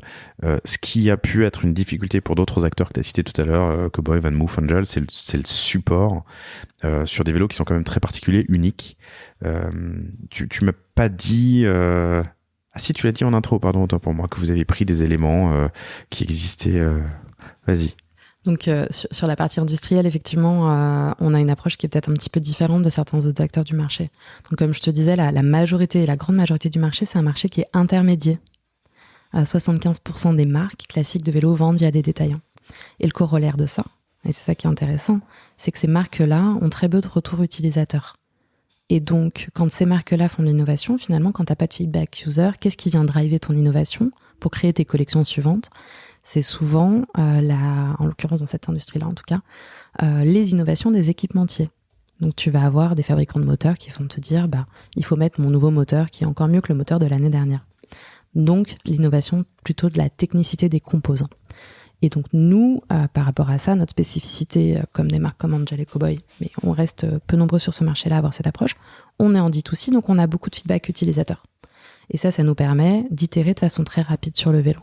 Ce qui a pu être une difficulté pour d'autres acteurs que tu as cités tout à l'heure, Cowboy, VanMoof, Angel, c'est le support sur des vélos qui sont quand même très particuliers, uniques. Tu m'as pas dit... Ah si, tu l'as dit en intro, pardon, autant pour moi, que vous avez pris des éléments qui existaient. Vas-y. Donc sur la partie industrielle, effectivement, on a une approche qui est peut-être un petit peu différente de certains autres acteurs du marché. Donc comme je te disais, la grande majorité du marché, c'est un marché qui est intermédiaire. 75% des marques classiques de vélos vendent via des détaillants. Et le corollaire de ça, et c'est ça qui est intéressant, c'est que ces marques-là ont très peu de retours utilisateurs. Et donc, quand ces marques-là font de l'innovation, finalement, quand tu n'as pas de feedback user, qu'est-ce qui vient driver ton innovation pour créer tes collections suivantes ? C'est souvent, en l'occurrence dans cette industrie-là en tout cas, les innovations des équipementiers. Donc tu vas avoir des fabricants de moteurs qui vont te dire il faut mettre mon nouveau moteur qui est encore mieux que le moteur de l'année dernière. Donc l'innovation plutôt de la technicité des composants. Et donc nous, par rapport à ça, notre spécificité, comme des marques comme Angel et Cowboy, mais on reste peu nombreux sur ce marché-là à avoir cette approche, on est en D2C, donc on a beaucoup de feedback utilisateur. Et ça nous permet d'itérer de façon très rapide sur le vélo.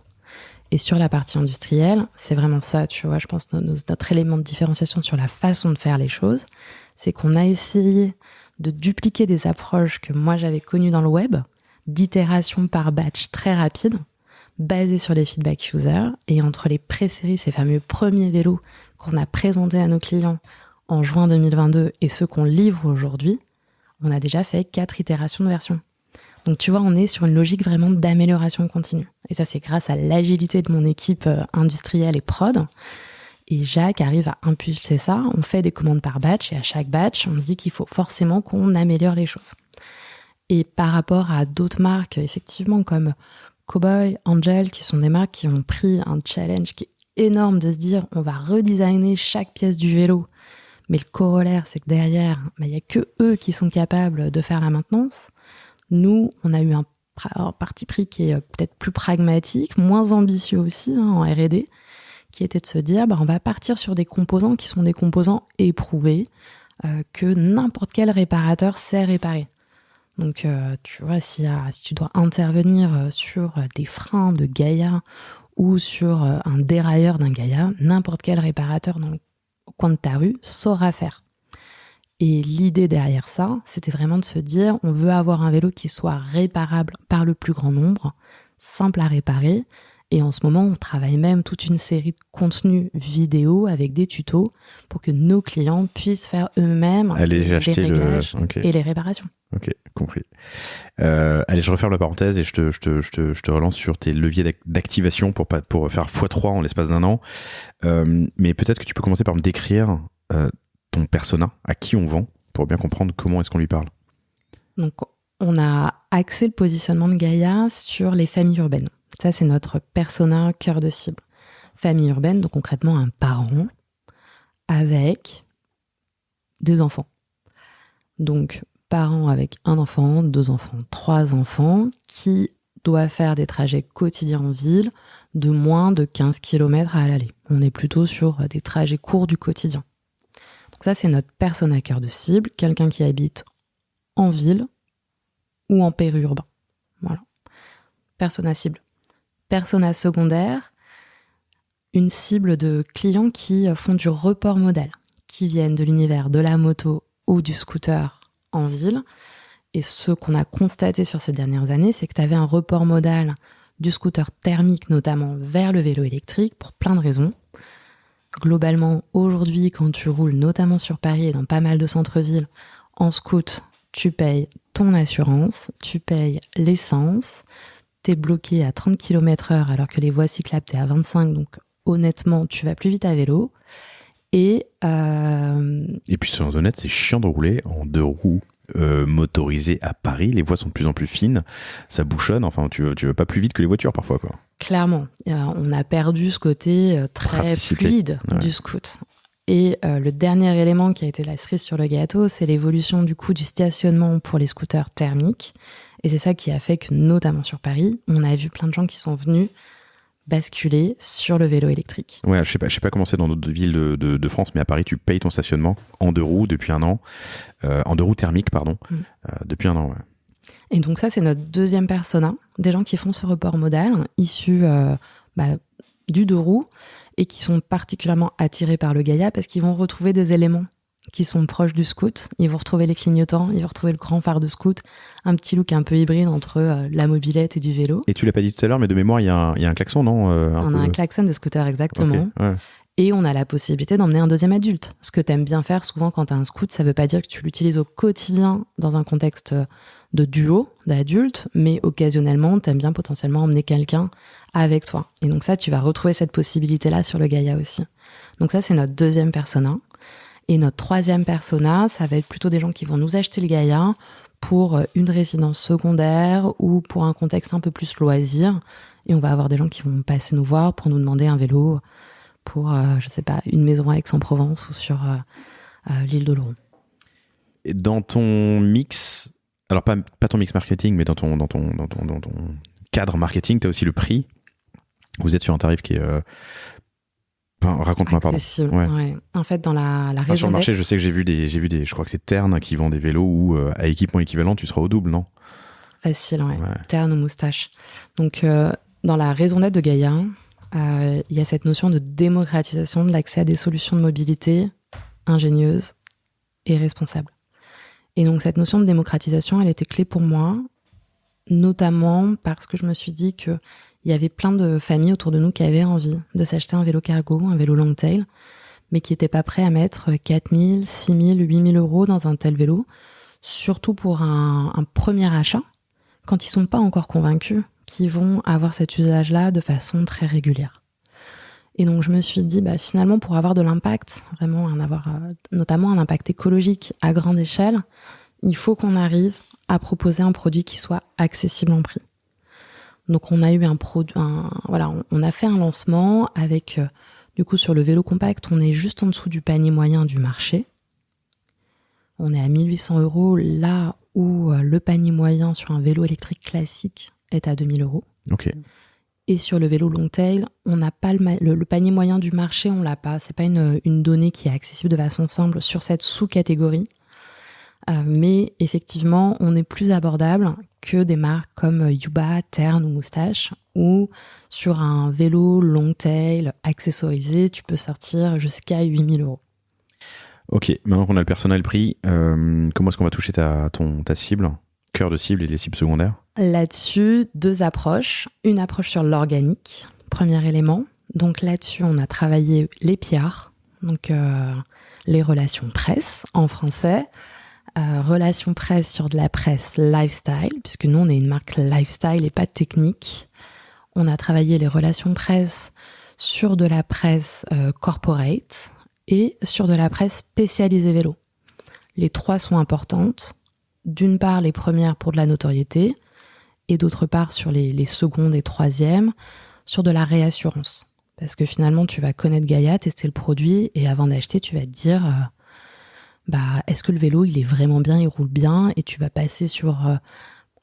Et sur la partie industrielle, c'est vraiment ça, tu vois, je pense, notre élément de différenciation sur la façon de faire les choses, c'est qu'on a essayé de dupliquer des approches que moi j'avais connues dans le web, d'itération par batch très rapide, basées sur les feedback users, et entre les pré-séries, ces fameux premiers vélos qu'on a présentés à nos clients en juin 2022 et ceux qu'on livre aujourd'hui, on a déjà fait 4 itérations de version. Donc tu vois, on est sur une logique vraiment d'amélioration continue. Et ça, c'est grâce à l'agilité de mon équipe industrielle et prod. Et Jacques arrive à impulser ça. On fait des commandes par batch et à chaque batch, on se dit qu'il faut forcément qu'on améliore les choses. Et par rapport à d'autres marques, effectivement, comme Cowboy, Angel, qui sont des marques qui ont pris un challenge qui est énorme de se dire on va redesigner chaque pièce du vélo. Mais le corollaire, c'est que derrière, il n'y a que eux qui sont capables de faire la maintenance. Nous, on a eu un parti pris qui est peut-être plus pragmatique, moins ambitieux aussi en R&D, qui était de se dire on va partir sur des composants qui sont des composants éprouvés, que n'importe quel réparateur sait réparer. Donc, tu vois, si tu dois intervenir sur des freins de Gaïa ou sur un dérailleur d'un Gaïa, n'importe quel réparateur dans le coin de ta rue saura faire. Et l'idée derrière ça, c'était vraiment de se dire, on veut avoir un vélo qui soit réparable par le plus grand nombre, simple à réparer. Et en ce moment, on travaille même toute une série de contenus vidéo avec des tutos pour que nos clients puissent faire eux-mêmes les réglages et les réparations. Ok, compris. Allez, je referme la parenthèse et je te relance sur tes leviers d'activation pour faire x3 en l'espace d'un an. Mais peut-être que tu peux commencer par me décrire ton persona, à qui on vend, pour bien comprendre comment est-ce qu'on lui parle. Donc, on a axé le positionnement de Gaïa sur les familles urbaines. Ça, c'est notre persona cœur de cible. Famille urbaine, donc concrètement un parent avec des enfants. Donc, parents avec un enfant, 2 enfants, 3 enfants, qui doit faire des trajets quotidiens en ville de moins de 15 km à l'aller. On est plutôt sur des trajets courts du quotidien. Donc ça, c'est notre persona cœur de cible, quelqu'un qui habite en ville ou en périurbain. Voilà. Persona cible. Persona secondaire, une cible de clients qui font du report modal, qui viennent de l'univers de la moto ou du scooter en ville. Et ce qu'on a constaté sur ces dernières années, c'est que tu avais un report modal du scooter thermique notamment vers le vélo électrique pour plein de raisons. Globalement, aujourd'hui, quand tu roules notamment sur Paris et dans pas mal de centres-villes, en scoot, tu payes ton assurance, tu payes l'essence, t'es bloqué à 30 km/h alors que les voies cyclables, t'es à 25, donc honnêtement, tu vas plus vite à vélo. Et puis, soyons honnêtes, c'est chiant de rouler en 2 roues motorisées à Paris. Les voies sont de plus en plus fines, ça bouchonne. Enfin, tu vas pas plus vite que les voitures parfois, quoi. Clairement, on a perdu ce côté très fluide du scoot. Et le dernier élément qui a été la cerise sur le gâteau, c'est l'évolution du coût du stationnement pour les scooters thermiques. Et c'est ça qui a fait que, notamment sur Paris, on a vu plein de gens qui sont venus basculer sur le vélo électrique. Ouais, je sais pas comment c'est dans d'autres villes de France, mais à Paris, tu payes ton stationnement en 2 roues depuis un an, en 2 roues thermiques, pardon, depuis un an, ouais. Et donc ça, c'est notre deuxième persona, des gens qui font ce report modal, issus du 2 roues, et qui sont particulièrement attirés par le Gaïa parce qu'ils vont retrouver des éléments qui sont proches du scoot. Ils vont retrouver les clignotants, ils vont retrouver le grand phare de scoot, un petit look un peu hybride entre la mobilette et du vélo. Et tu l'as pas dit tout à l'heure, mais de mémoire, il y a un klaxon, non On a un klaxon de scooter, exactement. Okay, ouais. Et on a la possibilité d'emmener un deuxième adulte. Ce que tu aimes bien faire souvent quand tu as un scoot, ça veut pas dire que tu l'utilises au quotidien dans un contexte de duo d'adultes, mais occasionnellement, tu aimes bien potentiellement emmener quelqu'un avec toi. Et donc ça, tu vas retrouver cette possibilité-là sur le Gaïa aussi. Donc ça, c'est notre deuxième persona. Et notre troisième persona, ça va être plutôt des gens qui vont nous acheter le Gaïa pour une résidence secondaire ou pour un contexte un peu plus loisir. Et on va avoir des gens qui vont passer nous voir pour nous demander un vélo pour, je sais pas, une maison à Aix-en-Provence ou sur l'île d'Oloron. Et dans ton mix, alors pas ton mix marketing, mais dans ton cadre marketing, tu as aussi le prix. Vous êtes sur un tarif qui est... raconte-moi, pardon. Ouais. En fait, dans la raison sur le marché, je sais que j'ai vu des, je crois que c'est Tern qui vend des vélos où à équipement équivalent, tu seras au double, non ? facile, ouais. Terne ou moustache. Donc, dans la raison d'être de Gaïa, il y a cette notion de démocratisation de l'accès à des solutions de mobilité ingénieuses et responsables. Et donc, cette notion de démocratisation, elle était clé pour moi, notamment parce que je me suis dit qu'il y avait plein de familles autour de nous qui avaient envie de s'acheter un vélo cargo, un vélo long tail, mais qui n'étaient pas prêts à mettre 4 000, 6 000, 8 000 euros dans un tel vélo, surtout pour un premier achat, quand ils ne sont pas encore convaincus qu'ils vont avoir cet usage-là de façon très régulière. Et donc je me suis dit, finalement, pour avoir de l'impact, vraiment notamment un impact écologique à grande échelle, il faut qu'on arrive à proposer un produit qui soit accessible en prix. Donc on a eu on a fait un lancement avec, du coup sur le vélo compact, on est juste en dessous du panier moyen du marché. On est à 1 800 euros, là où le panier moyen sur un vélo électrique classique est à 2 000 euros. Ok. Et sur le vélo long tail, on n'a pas le panier moyen du marché, on l'a pas. C'est pas une donnée qui est accessible de façon simple sur cette sous-catégorie. Mais effectivement, on est plus abordable que des marques comme Yuba, Terne ou Moustache, où sur un vélo long tail accessorisé, tu peux sortir jusqu'à 8 000 euros. Ok, maintenant qu'on a le personnel pris, comment est-ce qu'on va toucher ta cible, cœur de cible et les cibles secondaires? Là-dessus, 2 approches. Une approche sur l'organique, premier élément. Donc là-dessus, on a travaillé les PR, donc les relations presse en français. Relations presse sur de la presse lifestyle, puisque nous, on est une marque lifestyle et pas technique. On a travaillé les relations presse sur de la presse corporate et sur de la presse spécialisée vélo. Les 3 sont importantes. D'une part, les premières pour de la notoriété, et d'autre part, sur les secondes et troisièmes, sur de la réassurance. Parce que finalement, tu vas connaître Gaïa, tester le produit, et avant d'acheter, tu vas te dire... est-ce que le vélo, il est vraiment bien, il roule bien, et tu vas passer sur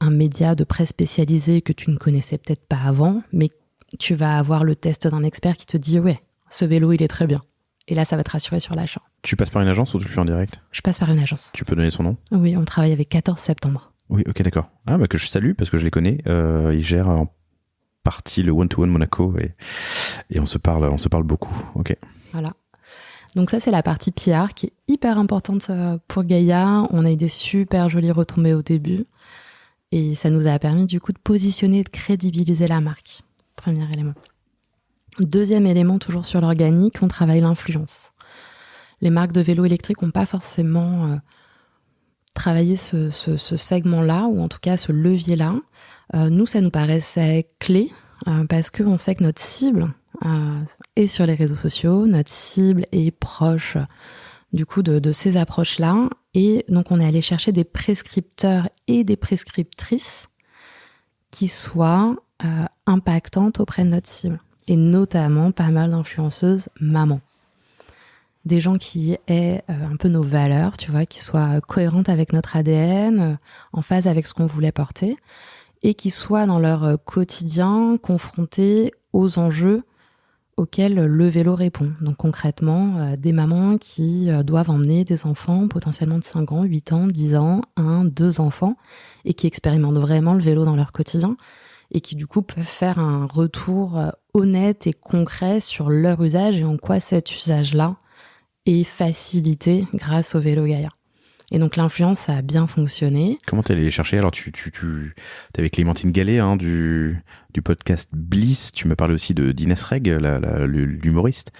un média de presse spécialisé que tu ne connaissais peut-être pas avant, mais tu vas avoir le test d'un expert qui te dit « Ouais, ce vélo, il est très bien ». Et là, ça va te rassurer sur l'achat. Tu passes par une agence ou tu le fais en direct? Je passe par une agence. Tu peux donner son nom? Oui, on travaille avec 14 septembre. Oui, ok, d'accord. Que je salue parce que je les connais. Ils gèrent en partie le One-to-One Monaco et on se parle beaucoup. Ok. Voilà. Donc ça, c'est la partie PR qui est hyper importante pour Gaïa. On a eu des super jolies retombées au début. Et ça nous a permis du coup de positionner et de crédibiliser la marque. Premier élément. Deuxième élément, toujours sur l'organique, on travaille l'influence. Les marques de vélos électriques n'ont pas forcément travaillé ce segment-là, ou en tout cas ce levier-là. Nous, ça nous paraissait clé, parce qu'on sait que notre cible est sur les réseaux sociaux, notre cible est proche du coup de ces approches-là. Et donc, on est allé chercher des prescripteurs et des prescriptrices qui soient impactantes auprès de notre cible. Et notamment pas mal d'influenceuses mamans. Des gens qui aient un peu nos valeurs, tu vois, qui soient cohérentes avec notre ADN, en phase avec ce qu'on voulait porter, et qui soient dans leur quotidien confrontés aux enjeux auxquels le vélo répond. Donc concrètement, des mamans qui doivent emmener des enfants potentiellement de 5 ans, 8 ans, 10 ans, 1, 2 enfants, et qui expérimentent vraiment le vélo dans leur quotidien, et qui du coup peuvent faire un retour honnête et concret sur leur usage et en quoi cet usage-là est facilité grâce au vélo Gaïa. Et donc l'influence, ça a bien fonctionné. Comment t'es allé les chercher? Alors t'es avec Clémentine Gallet du podcast Bliss. Tu me parlais aussi d'Inès Reg, l'humoriste.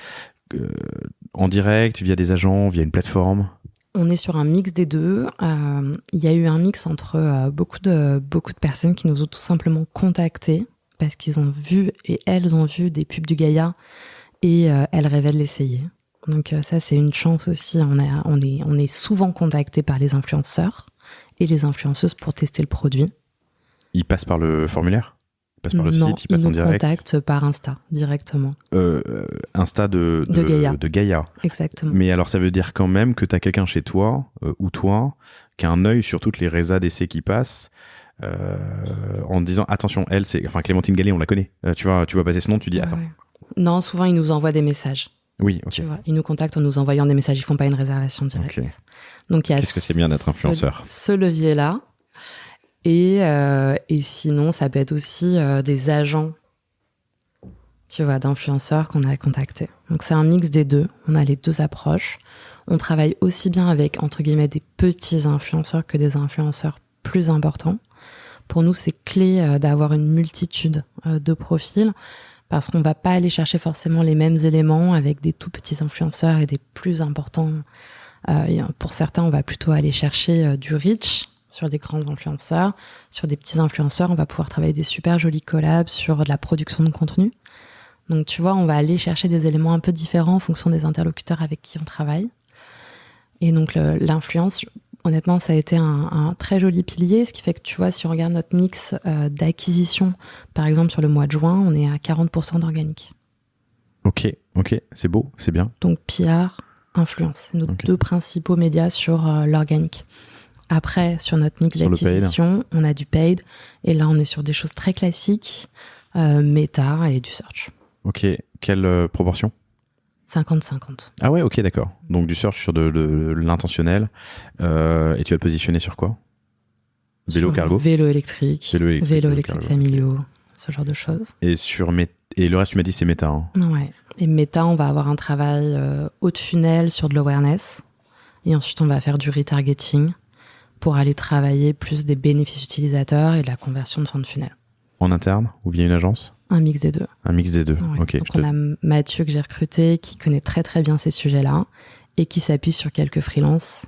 En direct, via des agents, via une plateforme? On est sur un mix des deux. Il y a eu un mix entre beaucoup de personnes qui nous ont tout simplement contactés parce qu'ils ont vu et elles ont vu des pubs du Gaïa et elles rêvaient de l'essayer. Donc ça, c'est une chance aussi. On est souvent contactés par les influenceurs et les influenceuses pour tester le produit. Ils passent par le formulaire? Ils passent par le site? Ils passent en direct? Ils nous contactent par Insta, directement. Insta de Gaïa. Exactement. Mais alors, ça veut dire quand même que tu as quelqu'un chez toi, ou toi, qui a un œil sur toutes les résas d'essais qui passent, en disant, attention, Clémentine Gallet, on la connaît. Tu vas passer ce nom, tu dis, attends. Ouais. Non, souvent, ils nous envoient des messages. Oui, ok. Tu vois, ils nous contactent en nous envoyant des messages, ils font pas une réservation directe. Okay. Donc, il y a Qu'est-ce que c'est bien d'être influenceur? ce levier-là. Et sinon, ça peut être aussi des agents, tu vois, d'influenceurs qu'on a contactés. Donc, c'est un mix des deux. On a les deux approches. On travaille aussi bien avec, entre guillemets, des petits influenceurs que des influenceurs plus importants. Pour nous, c'est clé d'avoir une multitude de profils parce qu'on ne va pas aller chercher forcément les mêmes éléments avec des tout petits influenceurs et des plus importants. Pour certains, on va plutôt aller chercher du reach sur des grands influenceurs. Sur des petits influenceurs, on va pouvoir travailler des super jolis collabs sur de la production de contenu. Donc, tu vois, on va aller chercher des éléments un peu différents en fonction des interlocuteurs avec qui on travaille. Et donc, l'influence, honnêtement, ça a été un très joli pilier. Ce qui fait que, tu vois, si on regarde notre mix d'acquisition, par exemple, sur le mois de juin, on est à 40% d'organique. Ok, c'est beau, c'est bien. Donc, PR, influence, c'est nos deux principaux médias sur l'organique. Après, sur notre mix d'acquisition, on a du paid. Et là, on est sur des choses très classiques, méta et du search. Ok, quelle proportion ? 50-50. Ah ouais, ok, d'accord. Donc du search sur de l'intentionnel. Et tu vas te positionner sur quoi ? Vélo, cargo ? Vélo électrique familiaux, ce genre de choses. Et et le reste, tu m'as dit, c'est méta. Hein. Ouais. Et méta, on va avoir un travail haut de funnel sur de l'awareness. Et ensuite, on va faire du retargeting pour aller travailler plus des bénéfices utilisateurs et de la conversion de fin de funnel. En interne ou via une agence ? Un mix des deux. Un mix des deux, ouais. Ok. Donc on a Mathieu que j'ai recruté, qui connaît très très bien ces sujets-là et qui s'appuie sur quelques freelances.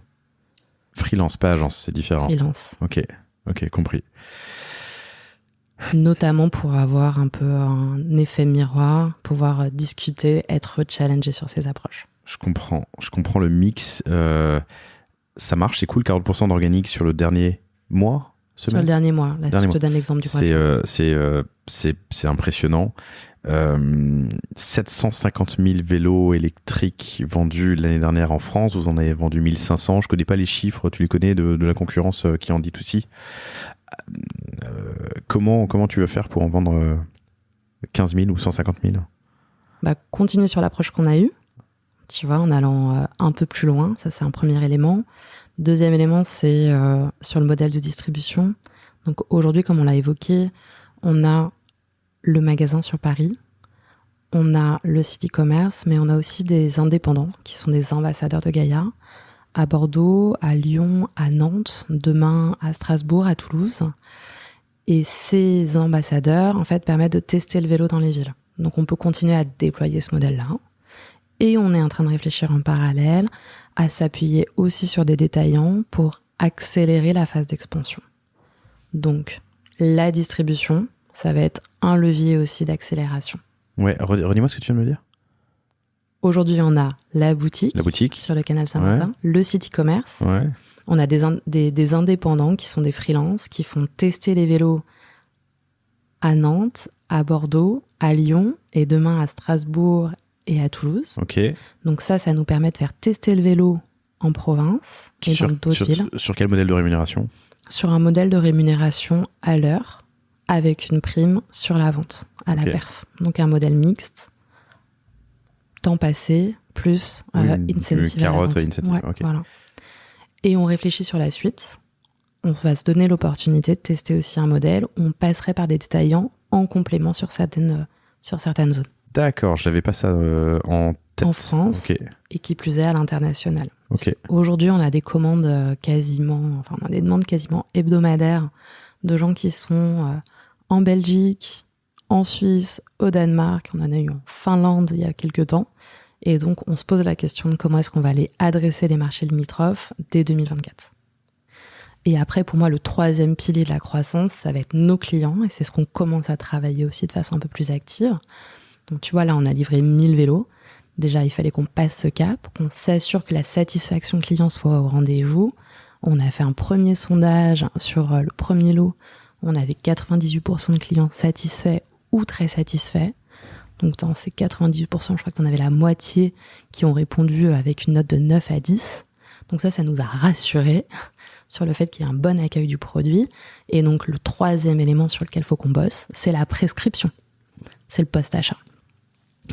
Freelance, pas agence, c'est différent. Freelance. Ok, compris. Notamment pour avoir un peu un effet miroir, pouvoir discuter, être challengé sur ces approches. Je comprends le mix. Ça marche, c'est cool, 40% d'organique sur le dernier mois ? Sur le dernier mois. Là, je te donne l'exemple du c'est impressionnant. 750 000 vélos électriques vendus l'année dernière en France. Vous en avez vendu 1500. Je connais pas les chiffres. Tu les connais de la concurrence qui en dit aussi. Comment tu veux faire pour en vendre 15 000 ou 150 000 ? Continuer sur l'approche qu'on a eue. Tu vois, en allant un peu plus loin. Ça, c'est un premier élément. Deuxième élément, c'est sur le modèle de distribution. Donc aujourd'hui, comme on l'a évoqué, on a le magasin sur Paris, on a le site e-commerce, mais on a aussi des indépendants qui sont des ambassadeurs de Gaïa à Bordeaux, à Lyon, à Nantes, demain à Strasbourg, à Toulouse. Et ces ambassadeurs, en fait, permettent de tester le vélo dans les villes. Donc on peut continuer à déployer ce modèle-là. Et on est en train de réfléchir en parallèle à s'appuyer aussi sur des détaillants pour accélérer la phase d'expansion. Donc, la distribution, ça va être un levier aussi d'accélération. Ouais, redis-moi ce que tu viens de me dire. Aujourd'hui, on a la boutique sur le canal Saint-Martin, le site e-commerce. Ouais. On a des indépendants qui sont des freelances qui font tester les vélos à Nantes, à Bordeaux, à Lyon et demain à Strasbourg et à Toulouse. Ok. Donc ça nous permet de faire tester le vélo en province et dans d'autres villes. Sur quel modèle de rémunération ? Sur un modèle de rémunération à l'heure, avec une prime sur la vente, à la perf. Donc un modèle mixte, temps passé, plus incentive. Une carotte, incentive. Ouais, okay. Voilà. Et on réfléchit sur la suite. On va se donner l'opportunité de tester aussi un modèle. On passerait par des détaillants en complément sur certaines zones. D'accord, je n'avais pas ça en tête. En France, et qui plus est à l'international. Aujourd'hui, on a des commandes on a des demandes quasiment hebdomadaires de gens qui sont en Belgique, en Suisse, au Danemark. On en a eu en Finlande il y a quelques temps. Et donc, on se pose la question de comment est-ce qu'on va aller adresser les marchés limitrophes dès 2024. Et après, pour moi, le troisième pilier de la croissance, ça va être nos clients. Et c'est ce qu'on commence à travailler aussi de façon un peu plus active. Donc, tu vois, là, on a livré 1000 vélos. Déjà, il fallait qu'on passe ce cap, qu'on s'assure que la satisfaction client soit au rendez-vous. On a fait un premier sondage sur le premier lot. On avait 98% de clients satisfaits ou très satisfaits. Donc, dans ces 98%, je crois que tu en avais la moitié qui ont répondu avec une note de 9 à 10. Donc ça nous a rassurés sur le fait qu'il y ait un bon accueil du produit. Et donc, le troisième élément sur lequel il faut qu'on bosse, c'est la prescription. C'est le post-achat.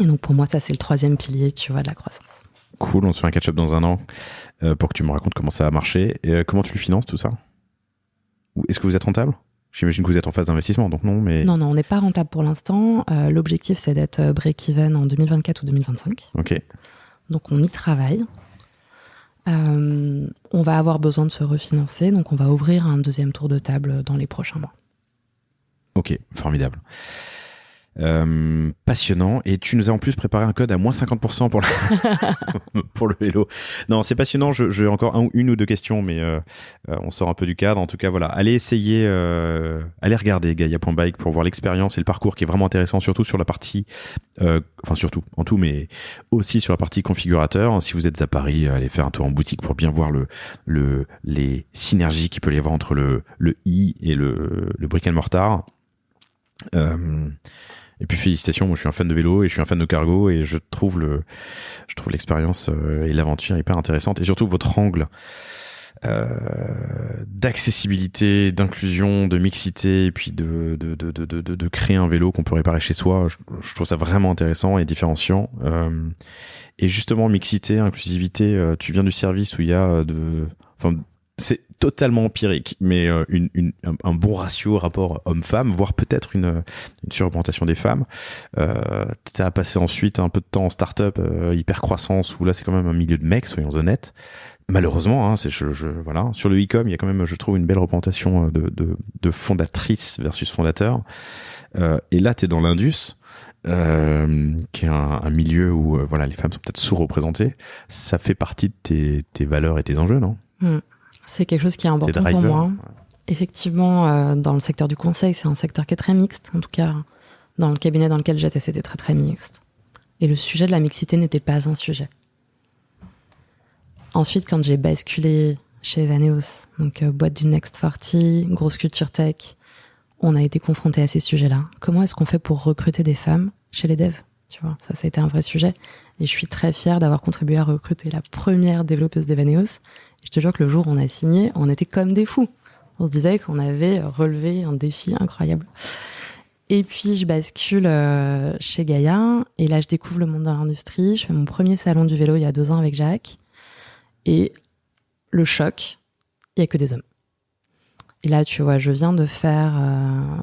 Et donc, pour moi, ça, c'est le troisième pilier, tu vois, de la croissance. Cool, on se fait un catch-up dans un an pour que tu me racontes comment ça a marché. Et comment tu le finances, tout ça ? Est-ce que vous êtes rentable ? J'imagine que vous êtes en phase d'investissement, donc non, mais... Non, on n'est pas rentable pour l'instant. L'objectif, c'est d'être break-even en 2024 ou 2025. Ok. Donc, on y travaille. On va avoir besoin de se refinancer, donc on va ouvrir un deuxième tour de table dans les prochains mois. Ok, formidable. Passionnant. Et tu nous as en plus préparé un code à moins 50% pour, pour le vélo. Non, c'est passionnant. J'ai encore une ou deux questions, mais on sort un peu du cadre. En tout cas, voilà. Allez essayer, allez regarder Gaia.bike pour voir l'expérience et le parcours qui est vraiment intéressant, surtout sur la partie, surtout en tout, mais aussi sur la partie configurateur. Si vous êtes à Paris, allez faire un tour en boutique pour bien voir les synergies qu'il peut y avoir entre le i et le brick and mortar. Et puis félicitations, moi je suis un fan de vélo et je suis un fan de cargo et je trouve l'expérience et l'aventure hyper intéressante et surtout votre angle d'accessibilité, d'inclusion, de mixité et puis de créer un vélo qu'on peut réparer chez soi. Je trouve ça vraiment intéressant et différenciant. Et justement mixité, inclusivité, tu viens du service où il y a c'est totalement empirique, mais un bon ratio rapport homme-femme, voire peut-être une surreprésentation des femmes. Tu as passé ensuite un peu de temps en start-up, hyper croissance, où là c'est quand même un milieu de mecs, soyons honnêtes. Malheureusement, hein, voilà. Sur le e-com, il y a quand même, je trouve, une belle représentation de fondatrice versus fondateur. Et là, tu es dans l'Indus, qui est un milieu où voilà, les femmes sont peut-être sous-représentées. Ça fait partie de tes valeurs et tes enjeux, non ? C'est quelque chose qui est important pour moi. Ouais. Effectivement, dans le secteur du conseil, c'est un secteur qui est très mixte. En tout cas, dans le cabinet dans lequel j'étais, c'était très très mixte. Et le sujet de la mixité n'était pas un sujet. Ensuite, quand j'ai basculé chez Evaneos, donc boîte du Next 40, grosse culture tech, on a été confronté à ces sujets-là. Comment est-ce qu'on fait pour recruter des femmes chez les devs ? Tu vois, ça a été un vrai sujet. Et je suis très fière d'avoir contribué à recruter la première développeuse d'Evaneos. Je te jure que le jour où on a signé, on était comme des fous. On se disait qu'on avait relevé un défi incroyable. Et puis, je bascule chez Gaia. Et là, je découvre le monde de l'industrie. Je fais mon premier salon du vélo il y a 2 ans avec Jacques. Et le choc, il n'y a que des hommes. Et là, tu vois, je viens de faire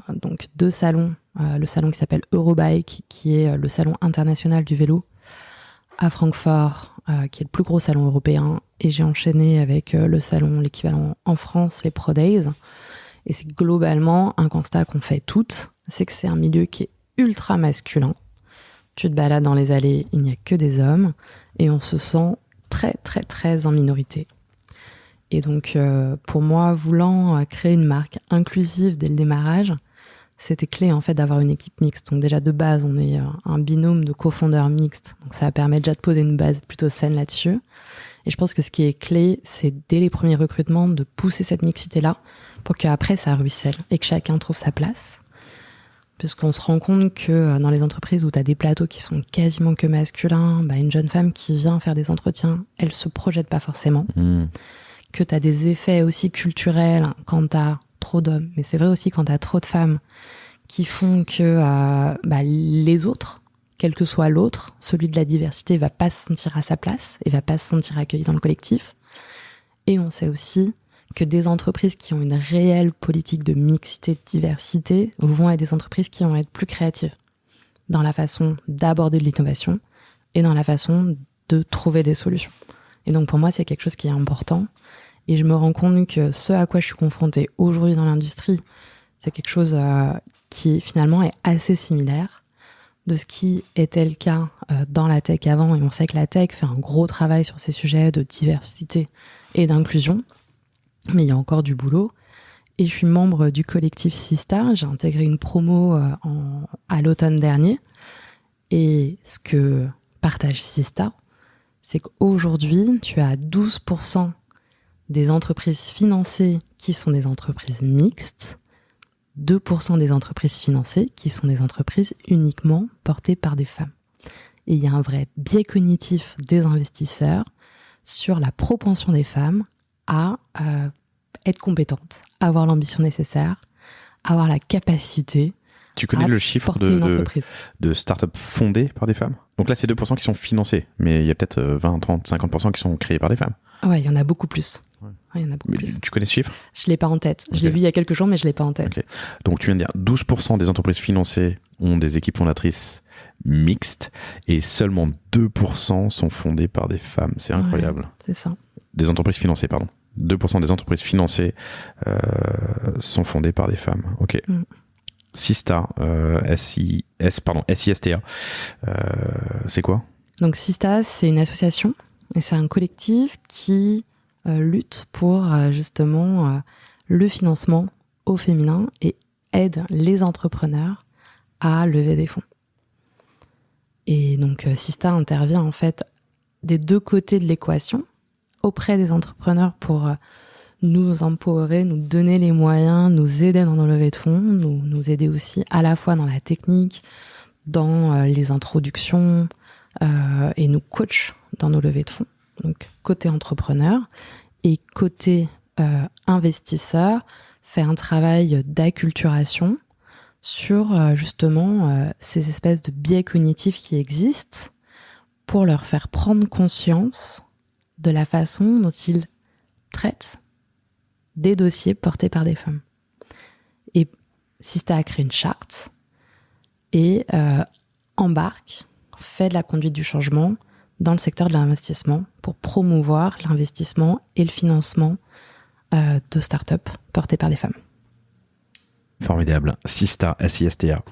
donc 2 salons. Le salon qui s'appelle Eurobike, qui est le salon international du vélo à Francfort, qui est le plus gros salon européen. Et j'ai enchaîné avec le salon, l'équivalent en France, les Pro Days. Et c'est globalement un constat qu'on fait toutes, c'est que c'est un milieu qui est ultra masculin. Tu te balades dans les allées, il n'y a que des hommes. Et on se sent très, très, très en minorité. Et donc, pour moi, voulant créer une marque inclusive dès le démarrage, c'était clé en fait d'avoir une équipe mixte. Donc déjà de base, on est un binôme de cofondeurs mixtes. Donc ça permet déjà de poser une base plutôt saine là-dessus. Et je pense que ce qui est clé, c'est dès les premiers recrutements de pousser cette mixité-là pour qu'après ça ruisselle et que chacun trouve sa place. Puisqu'on se rend compte que dans les entreprises où tu as des plateaux qui sont quasiment que masculins, une jeune femme qui vient faire des entretiens, elle se projette pas forcément. Que tu as des effets aussi culturels quand tu as trop d'hommes, mais c'est vrai aussi quand tu as trop de femmes qui font que les autres, quel que soit l'autre, celui de la diversité va pas se sentir à sa place et va pas se sentir accueilli dans le collectif. Et on sait aussi que des entreprises qui ont une réelle politique de mixité, de diversité, vont être des entreprises qui vont être plus créatives dans la façon d'aborder de l'innovation et dans la façon de trouver des solutions. Et donc pour moi, c'est quelque chose qui est important. Et je me rends compte que ce à quoi je suis confrontée aujourd'hui dans l'industrie, c'est quelque chose qui finalement est assez similaire de ce qui était le cas dans la tech avant. Et on sait que la tech fait un gros travail sur ces sujets de diversité et d'inclusion. Mais il y a encore du boulot. Et je suis membre du collectif Sista. J'ai intégré une promo à l'automne dernier. Et ce que partage Sista, c'est qu'aujourd'hui, tu as 12% des entreprises financées qui sont des entreprises mixtes, 2% des entreprises financées qui sont des entreprises uniquement portées par des femmes. Et il y a un vrai biais cognitif des investisseurs sur la propension des femmes à être compétentes, avoir l'ambition nécessaire, avoir la capacité. Tu connais le chiffre de startups fondées par des femmes ? Donc là, c'est 2% qui sont financés, mais il y a peut-être 20, 30, 50% qui sont créés par des femmes. Ouais, il y en a beaucoup plus. Ouais. il y en a beaucoup plus. Tu connais ce chiffre ? Je ne l'ai pas en tête. Je l'ai vu il y a quelques jours, mais je ne l'ai pas en tête. Donc, tu viens de dire 12% des entreprises financées ont des équipes fondatrices mixtes et seulement 2% sont fondées par des femmes. C'est incroyable. C'est ça. Des entreprises financées, pardon. 2% des entreprises financées sont fondées par des femmes. Ok. Sista, SISTA, c'est quoi ? Donc Sista, c'est une association et c'est un collectif qui lutte pour justement le financement au féminin et aide les entrepreneurs à lever des fonds. Et donc Sista intervient en fait des deux côtés de l'équation, auprès des entrepreneurs pour nous empowerer, nous donner les moyens, nous aider dans nos levées de fonds, nous aider aussi à la fois dans la technique, dans les introductions et nous coach dans nos levées de fonds. Donc côté entrepreneur et côté investisseur, fait un travail d'acculturation sur justement ces espèces de biais cognitifs qui existent pour leur faire prendre conscience de la façon dont ils traitent des dossiers portés par des femmes. Et Sista a créé une charte et embarque, fait de la conduite du changement dans le secteur de l'investissement pour promouvoir l'investissement et le financement de start-up portées par des femmes. Formidable. Sista, SISTA.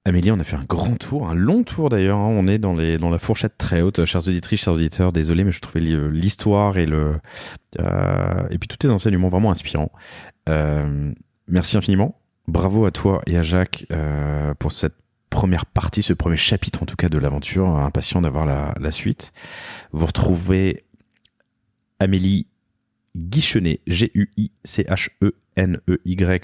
Amélie, on a fait un grand tour, un long tour d'ailleurs. On est dans la fourchette très haute. Chers auditrices, chers auditeurs, désolé, mais je trouvais l'histoire et puis tous tes enseignements vraiment inspirants. Merci infiniment. Bravo à toi et à Jacques pour cette première partie, ce premier chapitre en tout cas de l'aventure. Impatient d'avoir la suite. Vous retrouvez Amélie Guichenet, Guichenet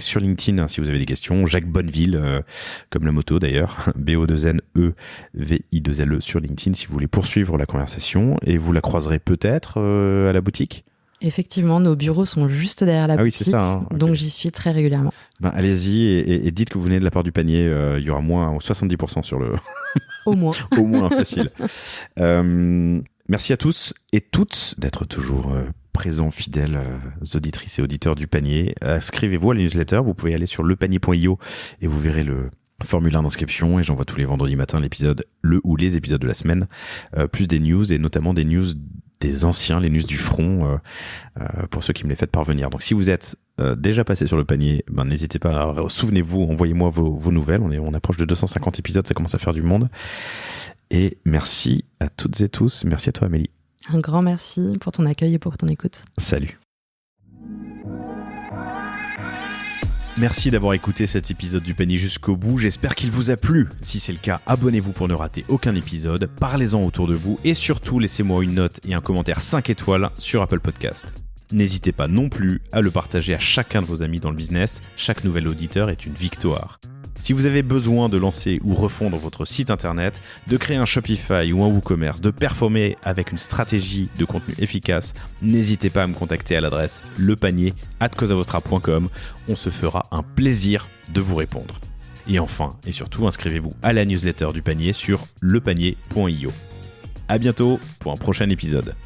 sur LinkedIn si vous avez des questions. Jacques Bonneville, comme la moto d'ailleurs, BO2NEVI2LE sur LinkedIn si vous voulez poursuivre la conversation. Et vous la croiserez peut-être à la boutique. Effectivement, nos bureaux sont juste derrière la boutique, oui, c'est ça, hein. Okay. Donc j'y suis très régulièrement. Allez-y et dites que vous venez de la part du panier, il y aura moins 70% sur le... Au moins. Au moins, facile. Merci à tous et toutes d'être toujours... présents, fidèles auditrices et auditeurs du panier. Inscrivez-vous à la newsletter. Vous pouvez aller sur lepanier.io et vous verrez le formulaire d'inscription. Et j'envoie tous les vendredis matins les épisodes de la semaine, plus des news et notamment des news des anciens, les news du front, pour ceux qui me les font parvenir. Donc si vous êtes déjà passé sur le panier, n'hésitez pas, souvenez-vous, envoyez-moi vos nouvelles. On approche de 250 épisodes, ça commence à faire du monde. Et merci à toutes et tous. Merci à toi Amélie. Un grand merci pour ton accueil et pour ton écoute. Salut. Merci d'avoir écouté cet épisode du panier jusqu'au bout. J'espère qu'il vous a plu. Si c'est le cas, abonnez-vous pour ne rater aucun épisode. Parlez-en autour de vous et surtout, laissez-moi une note et un commentaire 5 étoiles sur Apple Podcast. N'hésitez pas non plus à le partager à chacun de vos amis dans le business. Chaque nouvel auditeur est une victoire. Si vous avez besoin de lancer ou refondre votre site internet, de créer un Shopify ou un WooCommerce, de performer avec une stratégie de contenu efficace, n'hésitez pas à me contacter à l'adresse lepanier@causeavostra.com. On se fera un plaisir de vous répondre. Et enfin, et surtout, inscrivez-vous à la newsletter du panier sur lepanier.io. À bientôt pour un prochain épisode.